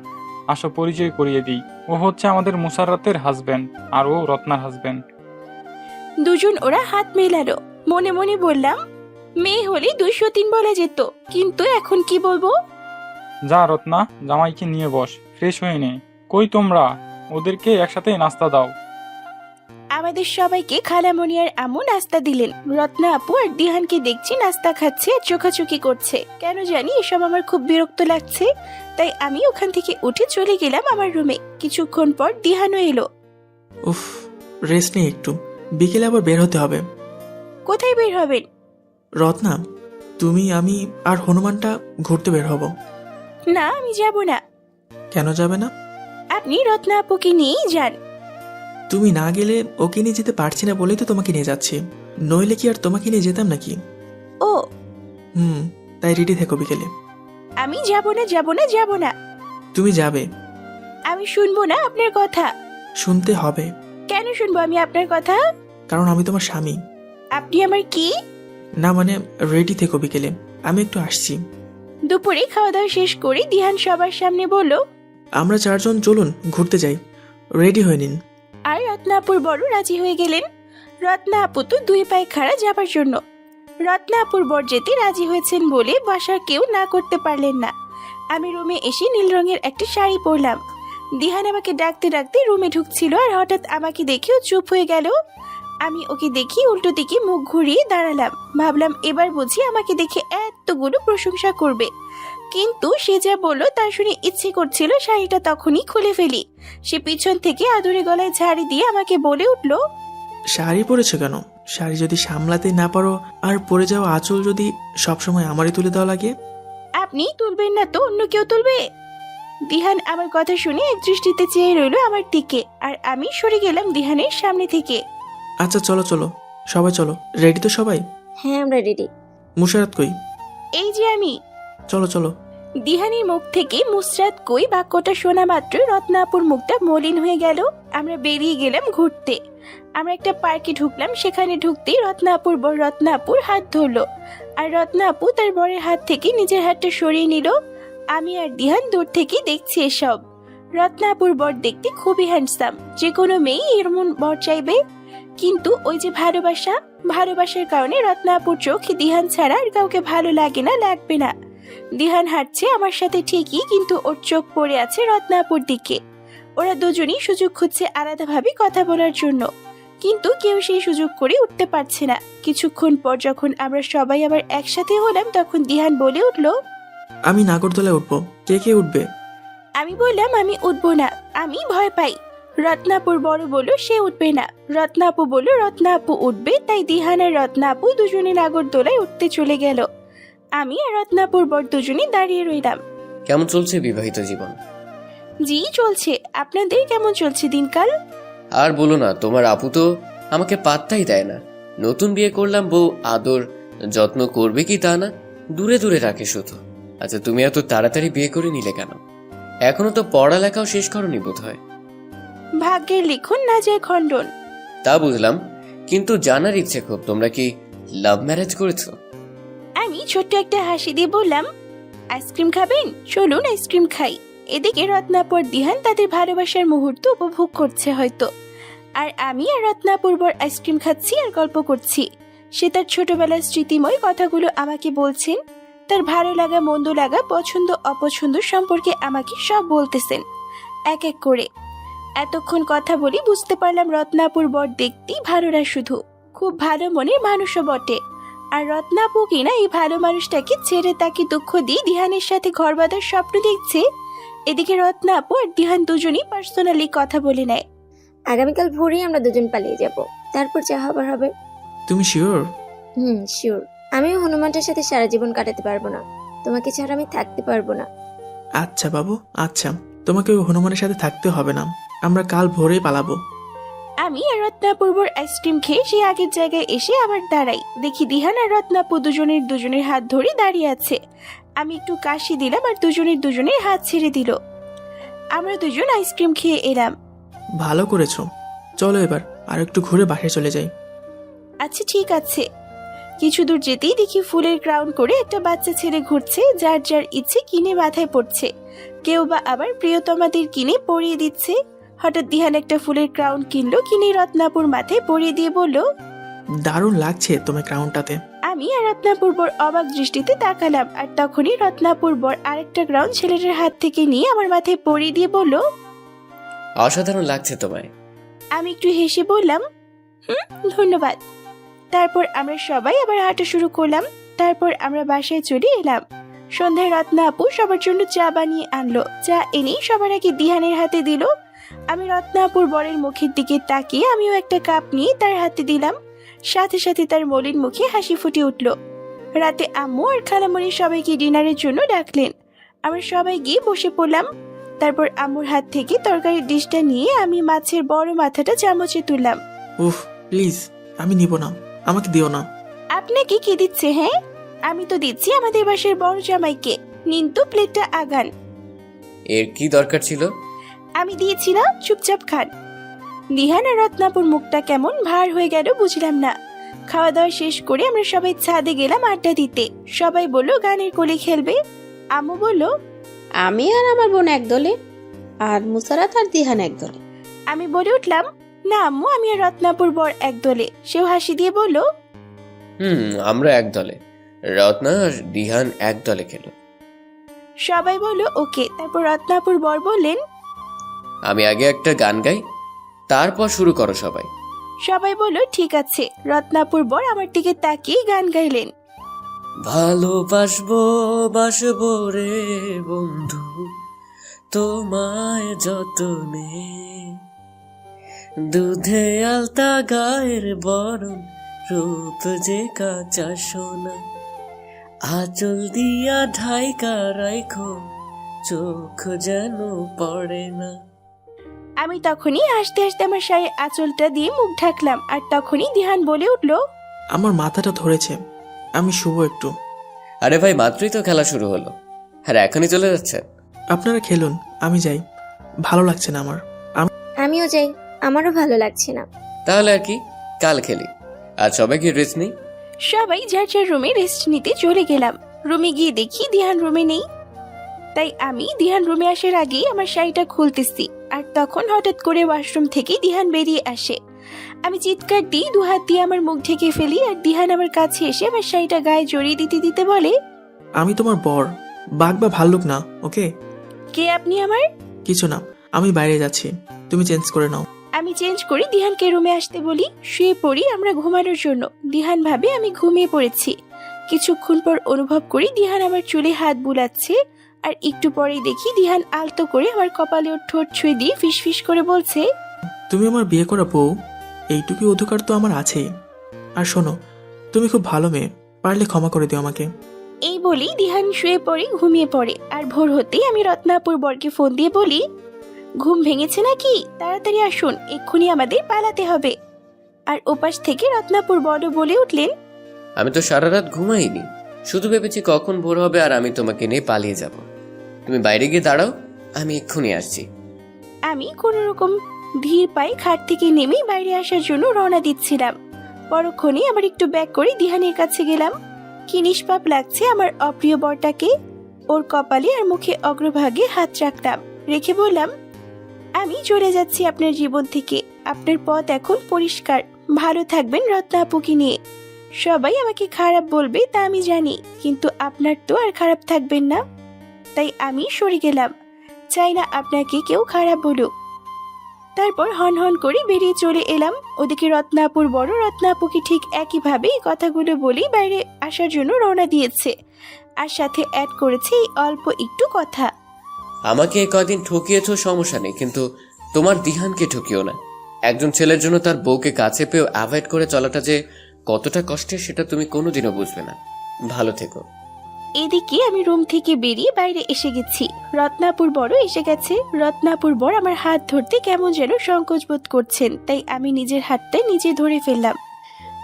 আসো পরিচয় করিয়ে দিই। ও হচ্ছে আমাদের মুসাররাতের হাজবেন্ড, আর ও রত্নার হাজবেন্ড। দুজন ওরা হাত মেলালো। মনে মনে বললাম, মেয়ে হলে 203 বলা যেত, কিন্তু এখন কি বলবো। যা রত্না, জামাইকে নিয়ে বস, ফ্রেশ হয়ে নে। কই তোমরা? ওদেরকে একসাথে নাস্তা দাও। আমাদের সবাইকে খালামণি আর আম্মু নাস্তা দিলেন। রত্না আপু আর দিহানকে দেখছি নাস্তা খাচ্ছে আর চোখাচোখি করছে। কেন জানি এসব আমার খুব বিরক্ত লাগছে, তাই আমি ওখান থেকে উঠে চলে গেলাম আমার রুমে। কিছুক্ষণ পর দিহানও এলো। উফ, রেস্ট নেই একটু, বিকেলে আবার বের হতে হবে। কোথায় বের হবেন? রত্না, তুমি, আমি আর হনুমানটা ঘুরতে বের হব। না, আমি যাব না। কেন যাবে না? আপনি রত্না আপুকে নিয়েই যান। তুমি না গেলে ওকে নিয়ে যেতে পারছি না বলেই তো তোমাকে নিয়ে যাচ্ছি, নইলে কি আর তোমাকে নিয়ে যেতাম নাকি? ও, তাই রেডি থেকো বিকেলে। আমি যাব না, যাব না, যাব না। তুমি যাবে। আমি শুনবো না আপনার কথা। শুনতে হবে। কেন শুনবো আমি আপনার কথা? কারণ আমি তোমার স্বামী। আপনি আমার কি? না মানে, রেডি থেকো বিকেলে, আমি একটু আসছি। দুপুরে খাওয়া দাওয়া শেষ করে দিহান সবার সামনে বলল, আমরা 4 জন চলুন ঘুরতে যাই, রেডি হয়ে নিন। আর রত্না আপুর বড় রাজি হয়ে গেলেন। রত্না আপু তো 2 পায়ে খাড়া যাবার জন্য। রত্না আপুর বর যেতে রাজি হয়েছেন বলে বাসার কেউ না করতে পারলেন না। আমি রুমে এসে নীল রঙের একটা শাড়ি পরলাম। দিহান আমাকে ডাকতে ডাকতে রুমে ঢুকছিল, আর হঠাৎ আমাকে দেখেও চুপ হয়ে গেল। আমি ওকে দেখি উল্টো দিকে মুখ ঘুরিয়ে দাঁড়ালাম। ভাবলাম এবার বুঝি আমাকে দেখে এতগুলো প্রশংসা করবে, কিন্তু সে যা বলল তা শুনে ইচ্ছে করছিল শাড়িটা তখনই খুলে ফেলি। সে পিছন থেকে আদুরে গলায় ঝাড়ি দিয়ে আমাকে বলে উঠল, শাড়ি পরেছো কেন? শাড়ি যদি সামলাতে না পারো, আর পরে যাওয়া আঁচল যদি সবসময় আমারই তুলে দেওয়া লাগে? আপনি তুলবেন না তো অন্য কেউ তুলবে? দিহান আমার কথা শুনে এক দৃষ্টিতে চেয়ে রইল আমার দিকে, আর আমি সরে গেলাম দিহানের সামনে থেকে। আচ্ছা চলো চলো, সবাই চলো। রেডি তো সবাই? হ্যাঁ আমরা রেডি। মুশারাত কই? এই যে আমি। চলো চলো। দিহানের মুখ থেকে মুসরাত কই বাক্যটা শোনা মাত্র রত্নাপুর মুখটা মলিন হয়ে গেল। আমরা বেরিয়ে গেলাম ঘুরতে। আমরা একটা পার্কে ঢুকলাম। সেখানে ঢুকতেই রত্নাপুর বর রত্নাপুর হাত ধরলো, আর রত্নাপু তার বরের হাত থেকে নিজের হাতটা সরিয়ে নিল। আমি আর দিহান দূর থেকে দেখছি এসব। রত্নাপুর বর দেখতে খুবই হ্যান্ডসাম, যে কোনো মেয়েই এমন বর চাইবে। কিন্তু ওই যে ভালোবাসা, ভালোবাসার কারণে রত্নাপুর চোখ দিহান ছাড়া আর কাউকে ভালো লাগে না, লাগবে না। দিহান হাঁটছে আমার সাথে ঠিকই, কিন্তু ওর চোখ পড়ে আছে রত্নাপুর দিকে। ওরা দুজনেই সুযোগ খুঁজছে আলাদাভাবে কথা বলার জন্য, কিন্তু কেউ সেই সুযোগ করে উঠতে পারছে না। কিছুক্ষণ পর যখন আমরা সবাই আবার একসাথে হলাম, তখন দিহান বলে উঠলো, আমি নাগরদোলায় উঠবো, কে কে উঠবে? আমি বললাম আমি উঠবো না, আমি ভয় পাই। রত্নাপুর বড় বলল সে উঠবে না। রত্নাপু বলল রত্নাপু উঠবে। তাই দিহান আর রত্নাপু দুজনে নাগরদোলায় উঠতে চলে গেল। আমি আর রত্নাপুর বর দুজনে দাঁড়িয়ে রইলাম। কেমন চলছে বিবাহিত জীবন? জি চলছে। আপনাদের কেমন চলছে দিনকাল? আর বলো না, তোমার আপু তো আমাকে পাত্তাই দেয় না। নতুন বিয়ে করলাম, বউ আদর যত্ন করবে কি তা না, দূরে দূরে রাখে শুধু। আচ্ছা, তুমি এত তাড়াতাড়ি বিয়ে করে নিলে কেন? এখনো তো পড়ালেখাও শেষ করনি বোধ হয়। ভাগ্যের লিখন না যায় খণ্ডন। তা বুঝলাম, কিন্তু জানার ইচ্ছে খুব, তোমরা কি লাভ ম্যারেজ করেছো? আমি ছোট্ট একটা হাসি দিয়ে বললাম, আইসক্রিম খাবেন? চলুন আইসক্রিম খাই। এদিকে রত্নাপুর দিহান তাদের ভালোবাসার মুহূর্ত উপভোগ করছে হয়তো, আর আমি আর রত্নাপুর বর আইসক্রিম খাচ্ছি আর গল্প করছি। সে তার ছোটবেলার স্মৃতিময় কথাগুলো আমাকে বলছেন। তার ভালো লাগা মন্দ লাগা পছন্দ অপছন্দ সম্পর্কে আমাকে সব বলতেছেন এক এক করে। এতক্ষণ কথা বলি বুঝতে পারলাম রত্নাপুর বর দেখতেই ভালো না, শুধু খুব ভালো মনের মানুষও বটে। আর রত্নাপু কিনা এই ভালো মানুষটাকে ছেড়ে তাকে দুঃখ দিয়ে দিহানের সাথে ঘর বাঁধার স্বপ্ন দেখছে। এদিকে রত্নাপু আর দিহান দুজনই পার্সোনালি কথা বলে নেয়। আগামীকাল ভোরেই আমরা দুজন পালিয়ে যাব, তারপর যা হবার হবে। তুমি শিওর? শিওর। আমিও হনুমানটার সাথে সারা জীবন কাটাতে পারবো না, তোমাকে ছাড়া আমি থাকতে পারবো না। আচ্ছা বাবু, আচ্ছা, তোমাকে ওই হনুমানের সাথে থাকতে হবে না, আমরা কাল ভোরেই পালাবো। আমি আর রত্নাপুর বর আইসক্রিম খেয়ে সেই আগের জায়গায় এসে আবার দাঁড়াই। দেখি দিহান আর রত্নাপু দুজনের হাত ধরে দাঁড়িয়ে আছে। আমি একটু কাশি দিলাম আর দুজনের হাত ছেড়ে দিল। আমরা দুজন আইসক্রিম খেয়ে এলাম। ভালো করেছো, চলো এবার আর একটু ঘুরে বাসায় চলে যাই। আচ্ছা ঠিক আছে। কিছু দূর যেতেই দেখি ফুলের ক্রাউন করে একটা বাচ্চা ছেলে ঘুরছে, যার যার ইচ্ছে কিনে মাথায় পড়ছে, কেউ বা আবার প্রিয়তমাদের কিনে পরিয়ে দিচ্ছে। হঠাৎ দিহান একটা ফুলের ক্রাউন কিনলো, কিনে রত্নাপুর মাথায় পরিয়ে দিয়ে বলল, দারুণ লাগছে তোমার ক্রাউনটাতে। আমি আর রত্নাপুর বর অবাক দৃষ্টিতে তাকালাম, আর তখনই রত্নাপুর বর আরেকটা ক্রাউন ছেলেটার হাত থেকে নিয়ে আমার মাথায় পরিয়ে দিয়ে বলল, অসাধারণ লাগছে তোমায়। আমি একটু হেসে বললাম, ধন্যবাদ। তারপর আমরা সবাই আবার হাঁটা শুরু করলাম। তারপর আমরা বাসায় চলে এলাম। সন্ধ্যায় রত্না আপু সবার জন্য চা বানিয়ে আনলো। চা এনেই সবার আগে দিহানের হাতে দিল। আমি রত্না আপুর বরের মুখের দিকে তাকিয়ে আমিও একটা কাপ নিয়ে তার হাতে দিলাম। সাথে সাথে তার মলিন মুখে হাসি ফুটে উঠল। রাতে আম্মু আর খালামণি সবাইকে ডিনারের জন্য ডাকলেন। আমরা সবাই গিয়ে বসে পড়লাম। তারপর আম্মুর হাত থেকে তরকারির ডিশটা নিয়ে আমি মাছের বড় মাথাটা চামচে তুললাম। উফ, প্লিজ, আমি নিব না, আমাকে দিও না। আপনাকে কি দিচ্ছে? হ্যাঁ, আমি তো দিচ্ছি আমাদের বাসার বড় জামাইকে। নিন তো প্লেটটা আগান। এর কি দরকার ছিল? আমি দিয়েছি না, চুপচাপ খান। দিহান আর রত্নাপুর মুখটা কেমন ভার হয়ে গেল বুঝলাম না। খাওয়া দাওয়া শেষ করে আমরা সবাই ছাদে গেলাম আড্ডা দিতে। সবাই বলল গানের কোলে খেলবে। আম্মু বলল, আমি আর আমার বোন এক দলে, আর মুসারাত আর দিহান এক দলে। আমি বলে উঠলাম, না আম্মু, আমি আর রত্নাপুর বর এক দলে। সেও হাসি দিয়ে বলল, আমরা এক দলে, রত্না আর দিহান এক দলে খেলো। সবাই বলল ওকে। তারপর রত্নাপুর বর বললেন, আমি আগে একটা গান গাই, তারপর শুরু করো সবাই। সবাই বলল ঠিক আছে। রত্নাপুর বর আমার দিকে তাকিয়ে গান গাইলেন, ভালোবাসবো বাসবো রে বন্ধু, তোমায় যতনে, দুধে আলতা গায়ের বরণ, রূপ যে কাঁচা সোনা, আঁচল দিয়া ঢাইকা রাইখো চোখ যেন পড়ে না। আমি তখনই হাসতে হাসতে আমার শাড়ির আঁচলটা দিয়ে মুখ ঢাকলাম, আর তখনই দিহান বলে উঠল, আমার মাথাটা ধরেছে, আমি শুভ একটু। আরে ভাই, মাত্রই তো খেলা শুরু হলো, আর এখনই চলে যাচ্ছে? আপনারা খেলুন, আমি যাই, ভালো লাগছে না আমার। আমিও যাই, আমারও ভালো লাগছে না। তাহলে আর কি, কাল খেলি। আজ সবাই কি রেস্ট নেই? সবাই যার যার রুমে রেস্ট নিতে চলে গেলাম। রুমে গিয়ে দেখি দিহান রুমে নেই। তাই আমি দিহান রুমে আসার আগেই আমার শাড়িটা খুলতেছি, আর তখন হঠাৎ করে ওয়াশরুম থেকে দিহান বেরিয়ে আসে। আমি চিৎকার দিই, দুহাত দিয়ে আমার মুখ ঢেকে ফেলি, আর দিহান আমার কাছে এসে আমার শাড়িটা গায়ে জড়িয়ে দিতে দিতে বলে, আমি তোমার বর, বাঘ বা ভাল্লুক না, ওকে? কে আপনি আমার? কিছু না, আমি বাইরে যাচ্ছি, তুমি চেঞ্জ করে নাও। আমি চেঞ্জ করি, দিহানকে রুমে আসতে বলি। শুয়ে পড়ি আমরা ঘুমানোর জন্য। দিহান ভাবে আমি ঘুমিয়ে পড়েছি। কিছুক্ষণ পর অনুভব করি দিহান আমার চুলে হাত বুলাচ্ছে, আর একটু পরেই দেখি দিহান আলতো করে আমার কপালে ওর ঠোঁট ছুঁয়ে দিয়ে ফিসফিস করে বলছে, তুমি আমার বিয়ে করা বউ, এইটুকু অধিকার তো আমার আছেই। আর শোনো, তুমি খুব ভালো মেয়ে, পারলে ক্ষমা করে দিও আমাকে। এই বলেই দিহান শুয়ে পড়ে ঘুমিয়ে পড়ে। আর ভোর হতেই আমি রত্নাপুর বরকে ফোন দিয়ে বলি, ঘুম ভেঙেছে নাকি? তাড়াতাড়ি আসুন, এক্ষুনি আমাদের পালাতে হবে। আর ওপাশ থেকে রত্নাপুর বড় বলে উঠলেন, আমি তো সারা রাত ঘুমাইনি, শুধু ভেবেছি কখন ভোর হবে আর আমি তোমাকে নিয়ে পালিয়ে যাব। তুমি বাইরে গিয়ে দাঁড়াও, আমি এক্ষুনি আসছি। আমি কোনো রকম ধীর পায়ে খাট থেকে নেমে বাইরে আসার জন্য রওনা দিচ্ছিলাম। পরক্ষণে আবার একটু ব্যাক করে দিহানের কাছে গেলাম। কি নিষ্পাপ লাগছে আমার অপ্রিয় বরটাকে। ওর কপালে আর মুখে অগ্রভাগে হাত রাখলাম, রেখে বললাম, আমি চলে যাচ্ছি আপনার জীবন থেকে। আপনার পথ এখন পরিষ্কার। ভালো থাকবেন রত্না আপুকে নিয়ে। সবাই আমাকে খারাপ বলবে তা আমি জানি, কিন্তু আপনার তো আর খারাপ থাকবেন না। তাই আমি সরে গেলাম, চাই না আপনাকে কেউ খারাপ বলুক। তারপর হন হন করে বেরিয়ে চলে এলাম। ওদিকে রত্নাপুর বড় রত্নাপুকে ঠিক একইভাবে এই কথাগুলো বলেই বাইরে আসার জন্য রওনা দিয়েছে, আর সাথে অ্যাড করেছে এই অল্প একটু কথা। আমাকে এই কয়দিন ঠকিয়েছো সমস্যা নেই, কিন্তু তোমার দিহানকে ঠকিও না। একজন ছেলের জন্য তার বউকে কাছে পেয়েও অ্যাভয়েড করে চলাটা যে কতটা কষ্টের সেটা তুমি কোনোদিনও বুঝবে না। ভালো থেকো। এদিকে আমি রুম থেকে বেরিয়ে বাইরে এসে গেছি। রত্নাপুর বড় এসে গেছে। রত্নাপুর বড় আমার হাত ধরতে কেমন যেন সংকোচ বোধ করছেন, তাই আমি নিজের হাতটা নিজে ধরে ফেললাম।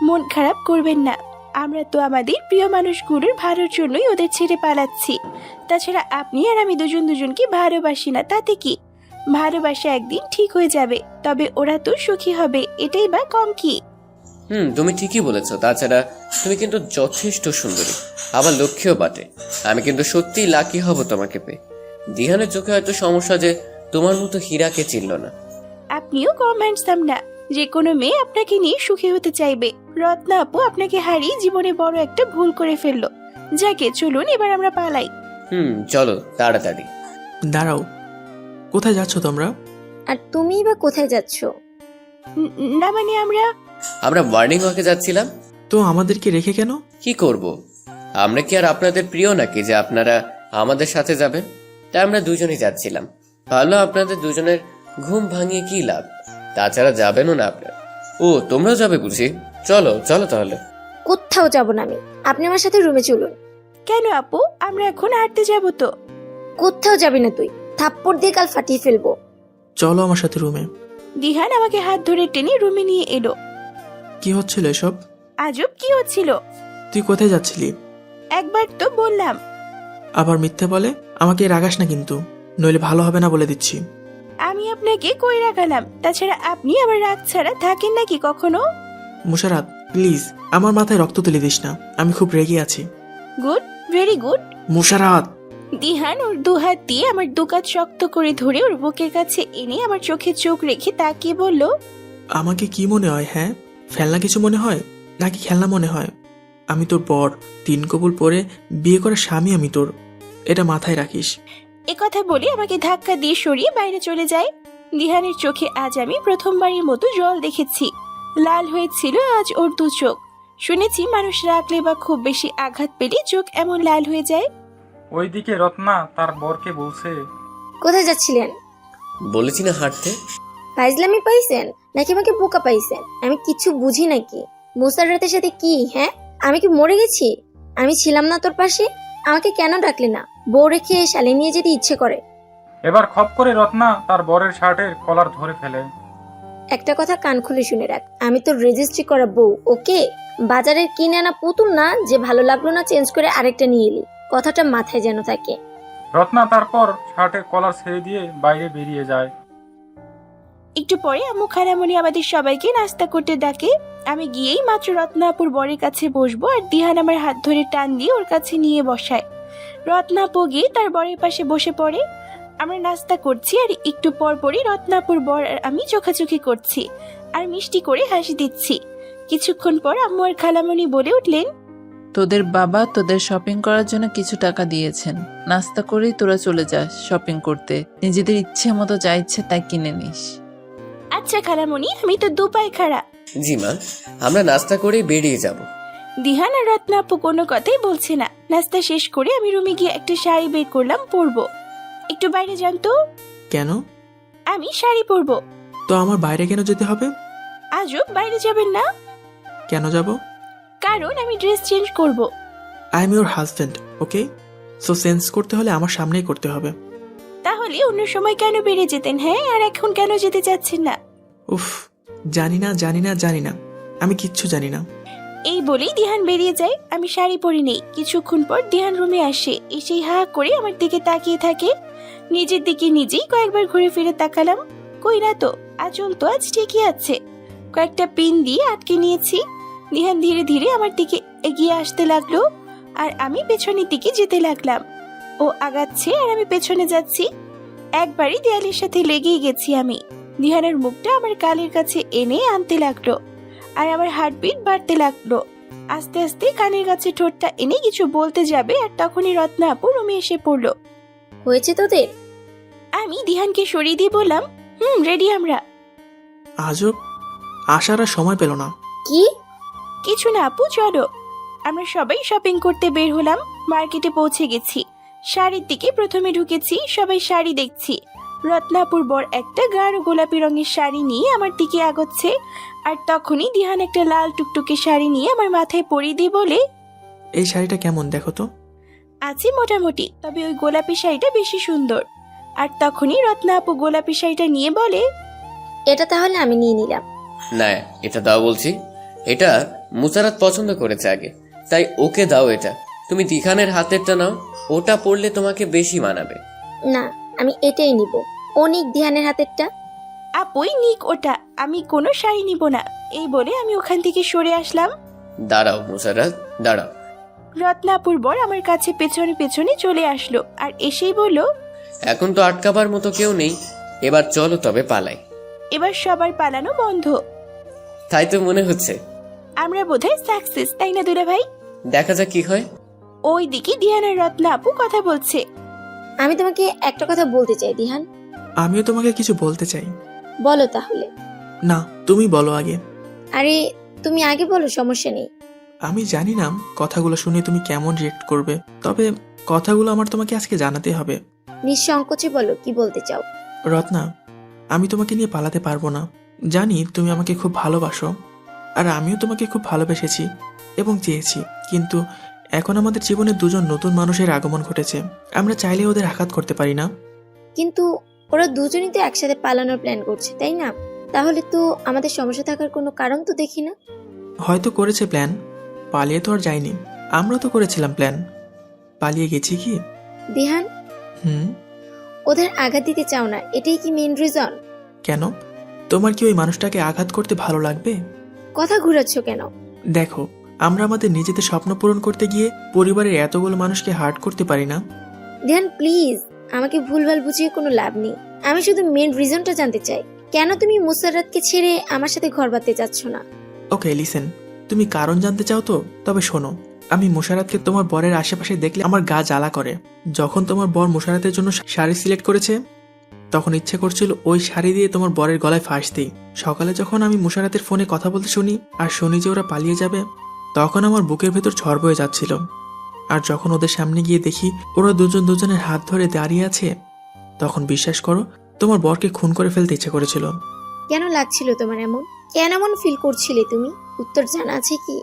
মন খারাপ করবেন না, আমরা তো আমাদের প্রিয় মানুষগুলোর ভালোর জন্যই ওদের ছেড়ে পালাচ্ছি। তাছাড়া আপনি আর আমি দুজন দুজনকে ভালোবাসি না, তাতে কি? ভালোবাসা একদিন ঠিক হয়ে যাবে, তবে ওরা তো সুখী হবে, এটাই বা কম কি? তুমি ঠিকই বলেছো। তাছাড়া তুমি কিন্তু যথেষ্ট সুন্দরী, আবার লক্ষ্মীও বটে। আমি কিন্তু সত্যিই লাকি হব তোমাকে পেয়ে। দিহানের চোখে হয়তো সমস্যা যে তোমার মতো হীরাকে চিনল না। আপনিও কম হ্যান্ডসাম না, যে কোনো মেয়ে আপনাকে নিয়ে সুখী হতে চাইবে। রত্না আপু আপনাকে হারিয়ে জীবনে বড় একটা ভুল করে ফেললো। যাকে চলুন এবার আমরা পালাই। চলো তাড়াতাড়ি। দাঁড়াও, কোথায় যাচ্ছ তোমরা? আর তুমিই বা কোথায় যাচ্ছ? না মানে আমরা মর্নিং ওয়াকে যাচ্ছিলাম। তো আমাদেরকে রেখে কেন? কি করব? আমরা কি আর আপনাদের প্রিয় নাকি যে আপনারা আমাদের সাথে যাবেন? তাই আমরা দুজনেই যাচ্ছিলাম। ভালো, আপনাদের দুজনের ঘুম ভাঙিয়ে কি লাভ? তাছাড়া যাবেনও না আপনারা। ও, তোমরাও যাবে বুঝি? চলো চলো তাহলে। কোথাও যাব না আমি, আপনি আমার সাথে রুমে চলুন। কেন আপু, আমরা এখন হাঁটতে যাবো তো। কোথাও যাবি না তুই, থাপ্পড় দিয়ে কাল ফাটিয়ে ফেলবো। চলো আমার সাথে রুমে। দিহান আমাকে হাত ধরে টেনে রুমে নিয়ে এলো। কি হচ্ছিল এসব? আজব কি হচ্ছিল? তুই কোথায় যাচ্ছিলি? একবার তো বললাম। আবার মিথ্যে বলে? আমাকে রাগাস না কিন্তু, নইলে ভালো হবে না বলে দিচ্ছি। আমি আপনাকে কই রাখালাম? তাছাড়া আপনি আমার রাগ ছাড়া থাকেন নাকি কখনো? মুশারাত, প্লিজ আমার মাথায় রক্ত তুলে দিস না, আমি খুব রেগে আছি। Good, very good. Musharrat! Dihan ওর দুহাত দিয়ে আমার দুকাত শক্ত করে ধরে ওর বুকের কাছে এনে আমার চোখে চোখ রেখে তাকিয়ে বলল, আমাকে কি মনে হয়? হ্যাঁ, ফেলনা কিছু মনে হয় নাকি খেলনা মনে হয়? আমি তোর বর, 3 কবুল পরে বিয়ে করা স্বামী আমি তোর, এটা মাথায় রাখিস। একথা বলে আমাকে ধাক্কা দিয়ে সরিয়ে বাইরে চলে যায়। দিহানের চোখে আজ আমি প্রথমবারের মতো জল দেখেছি। লাল হয়েছিল আজ ওর দু চোখ। শুনেছি মানুষ রাখলে বা খুব বেশি আঘাত পেলে চোখ এমন লাল হয়ে যায়। ওইদিকে রত্না তার বরকে বলছে, কোথায় যাচ্ছিলেন? বলেছি না হাঁটতে। ফাইজলামি পাইছেন নাকি আমাকে বোকা পাইছেন? আমি কিছু বুঝি নাকি? মুসাররাতের সাথে কি? হ্যাঁ, আমি কি মরে গেছি? আমি ছিলাম না তোর পাশে? আমাকে কেন ডাকলে না? বউ রেখে শালে নিয়ে যেতে ইচ্ছে করে। এবার খপ করে রত্না তার বরের শার্টের কলার ধরে ফেলে। একটা কথা কান খুলে শুনে রাখ, আমি তো রেজিস্ট্রি করা বউ, ওকে? বাজারের কিনে আনা পুতুল না যে ভালো লাগলো না চেঞ্জ করে আরেকটা নিয়ে এলি। কথাটা মাথায় যেন থাকে। রত্না তারপর শার্টের কলার ছেড়ে দিয়ে বাইরে বেরিয়ে যায়। একটু পরে আম্মু খালামণি আমাদের সবাইকে নাস্তা করতে ডাকে। আমি গিয়েই মাত্র রত্নাপুর বরের কাছে বসবো আর দিহান আমার হাত ধরে টান দিয়ে ওর কাছে নিয়ে বসায়। রত্নাপু গিয়ে তার বরের পাশে বসে পড়ে। আমরা নাস্তা করছি আর একটু পর পরই রত্নাপুর বর আর আমি চোখাচোখি করছি আর মিষ্টি করে হাসি দিচ্ছি। কিছুক্ষণ পর আম্মু আর খালামণি বলে উঠলেন, তোদের বাবা তোদের শপিং করার জন্য কিছু টাকা দিয়েছেন, নাস্তা করেই তোরা চলে যাস শপিং করতে, নিজেদের ইচ্ছে মতো যা ইচ্ছে তাই কিনে নিস। আচ্ছা খালামণি, আমি তো দুপায়ে খাড়া। জি মা, আমরা নাস্তা করে বেরিয়ে যাব। দিহান আর রত্নাপু কোনো কথাই বলছে না। নাস্তা শেষ করে আমি রুমে গিয়ে একটা শাড়ি বের করলাম, পরবো। একটু বাইরে যান তো। কেন? আমি শাড়ি পরবো। তো আমার বাইরে কেন যেতে হবে? আজও বাইরে যাবেন না? কেন যাব? কারণ আমি ড্রেস চেঞ্জ করব। I am your husband, okay? So change করতে হলে আমার সামনেই করতে হবে। তাহলে অন্য সময় কেন বেরিয়ে যেতেন, হ্যাঁ? আর এখন কেন যেতে চাচ্ছেন না? উফ, জানি না জানি না জানি না, আমি কিচ্ছু জানি না। এই বলেই দিহান বেরিয়ে যায়। আমি শাড়ি পরে নেই। কিছুক্ষণ পর দিহান রুমে আসে। এসেই হা করে আমার দিকে তাকিয়ে থাকে। নিজের দিকে নিজেই কয়েকবার ঘুরে ফিরে তাকালাম। কই না তো, আঁচল তো আজ ঠিকই আছে। কয়েকটা পিন দিয়ে আটকে নিয়েছি। দিহান ধীরে ধীরে আমার দিকে এগিয়ে আসতে লাগলো আর আমি পেছনের দিকে যেতে লাগলাম। ও আগাচ্ছে আর আমি পেছনে যাচ্ছি। একবারই দেয়ালের সাথে লেগেই গেছি আমি। দিহানের মুখটা আমার গালের কাছে এনে আনতে লাগলো আর আমার হার্টবিট বাড়তে লাগলো। আস্তে আস্তে কানের কাছে ঠোঁটটা এনে কিছু বলতে যাবে আর তখনই রত্না আপু রুমে এসে পড়লো। হয়েছে তোদের? আমি দিহানকে সরিয়ে দিয়ে বললাম, রেডি আমরা। আজব, আসার আর সময় পেল না। কি? কিছু না আপু, চলো। আমরা সবাই শপিং করতে বের হলাম। মার্কেটে পৌঁছে গেছি। শাড়ির দিকে প্রথমে ঢুকেছি। সবাই শাড়ি দেখছি। রত্নাপুর বর একটা গাঢ় গোলাপি রঙের শাড়ি নিয়ে আমার দিকে আগচ্ছে আর তখনই দিহান একটা লাল টুকটুকে শাড়ি নিয়ে আমার মাথায় পরিয়ে দিয়ে বলে, এই শাড়িটা কেমন দেখো তো? আছে মোটামুটি, তবে ওই গোলাপি শাড়িটা বেশি সুন্দর। আর তখনই রত্না আপু গোলাপি শাড়িটা নিয়ে বলে, এটা তাহলে আমি নিয়ে নিলাম। না, এটা দাও বলছি। এটা মুসারাত পছন্দ করেছে আগে, তাই ওকে দাও এটা। তুমি দিখানের হাতেরটা নাও, ওটা পরলে তোমাকে বেশি মানাবে। না, আমি এটাই নিব। অনেক ধ্যানের হাতেরটা। আপুই নিক ওটা, আমি কোনো শাড়ি নিব না। এই বলে আমি ওখান থেকে সরে আসলাম। দাঁড়াও মুসারাত, দাঁড়াও। রত্নাপুর বর আমার কাছে পেছনে পেছনে চলে আসলো আর এসেই বলল, এখন তো আটকাবার মতো কেউ নেই, এবার চলো তবে পালাই। এবার সবার পালানো বন্ধ। তাই তো মনে হচ্ছে। আমরা বোধহয় সাকসেস, তাই না দুলা ভাই? দেখা যাক কি হয়। ওই দিকে দিহান আর রত্না আপু কথা বলছে। আমি তোমাকে একটা কথা বলতে চাই দিহান। আমিও তোমাকে কিছু বলতে চাই। বলো তাহলে। না, তুমি বলো আগে। আরে তুমি আগে বলো, সমস্যা নেই। আমি জানি না কথাগুলো শুনে তুমি কেমন রিয়েক্ট করবে, তবে কথাগুলো আমার তোমাকে আজকে জানাতে হবে। নিঃসংকোচে বলো কি বলতে চাও। রত্না, আমি তোমাকে নিয়ে পালাতে পারবো না। জানি তুমি আমাকে খুব ভালোবাসো, আর আমিও তোমাকে খুব ভালোবেসেছি এবং চেয়েছি, কিন্তু এখন আমাদের জীবনে দুজন নতুন মানুষের আগমন ঘটেছে। আমরা চাইলে ওদের আঘাত করতে পারি না। কিন্তু ওরা দুজনেই তো একসাথে পালানোর প্ল্যান করছে, তাই না? তাহলে তো আমাদের সমস্যা থাকার কোনো কারণ তো দেখি না। হয়তো করেছে প্ল্যান, পালিয়ে তো আর যায়নি। আমরা তো করেছিলাম প্ল্যান, পালিয়ে গেছি কি? দিহান, ওদের আঘাত দিতে চাও না, এটাই কি মেইন রিজন? কেন? তোমার কি ওই মানুষটাকে আঘাত করতে ভালো লাগবে? কথা ঘুরাচ্ছ কেন? দেখো, আমরা আমাদের নিজেদের স্বপ্ন পূরণ করতে গিয়ে পরিবারের এতগুলো মানুষকে হার্ট করতে পারি না। দিহান প্লিজ, আমাকে ভুলভাল বুঝিয়ে কোনো লাভ নেই। আমি শুধু মেইন রিজনটা জানতে চাই, কেন তুমি মুসাররাতকে ছেড়ে আমার সাথে ঘর বাঁধতে চাচ্ছ না? ওকে লিসেন, তুমি কারণ জানতে চাও তো? তবে শোনো, আমি মুশারাতকে তোমার বরের আশেপাশে দেখলে আমার গা জ্বালা করে। যখন তোমার বর মুশারাতের জন্য শাড়ি সিলেক্ট করেছে, তখন ইচ্ছে করছিল ওই শাড়ি দিয়ে তোমার বরের গলায় ফাঁস দিই। সকালে যখন আমি মুশারাতের ফোনে কথা বলতে শুনি আর শুনি যে ওরা পালিয়ে যাবে, তখন আমার বুকের ভেতর ঝড় বয়ে যাচ্ছিল। আর যখন ওদের সামনে গিয়ে দেখি ওরা দুজন দুজনের হাত ধরে দাঁড়িয়ে আছে, তখন বিশ্বাস করো তোমার বরকে খুন করে ফেলতে ইচ্ছে করেছিল। কেন লাগছিল তোমার এমন? কেন এমন ফিল করছিলে তুমি? উত্তর জানা আছে কি?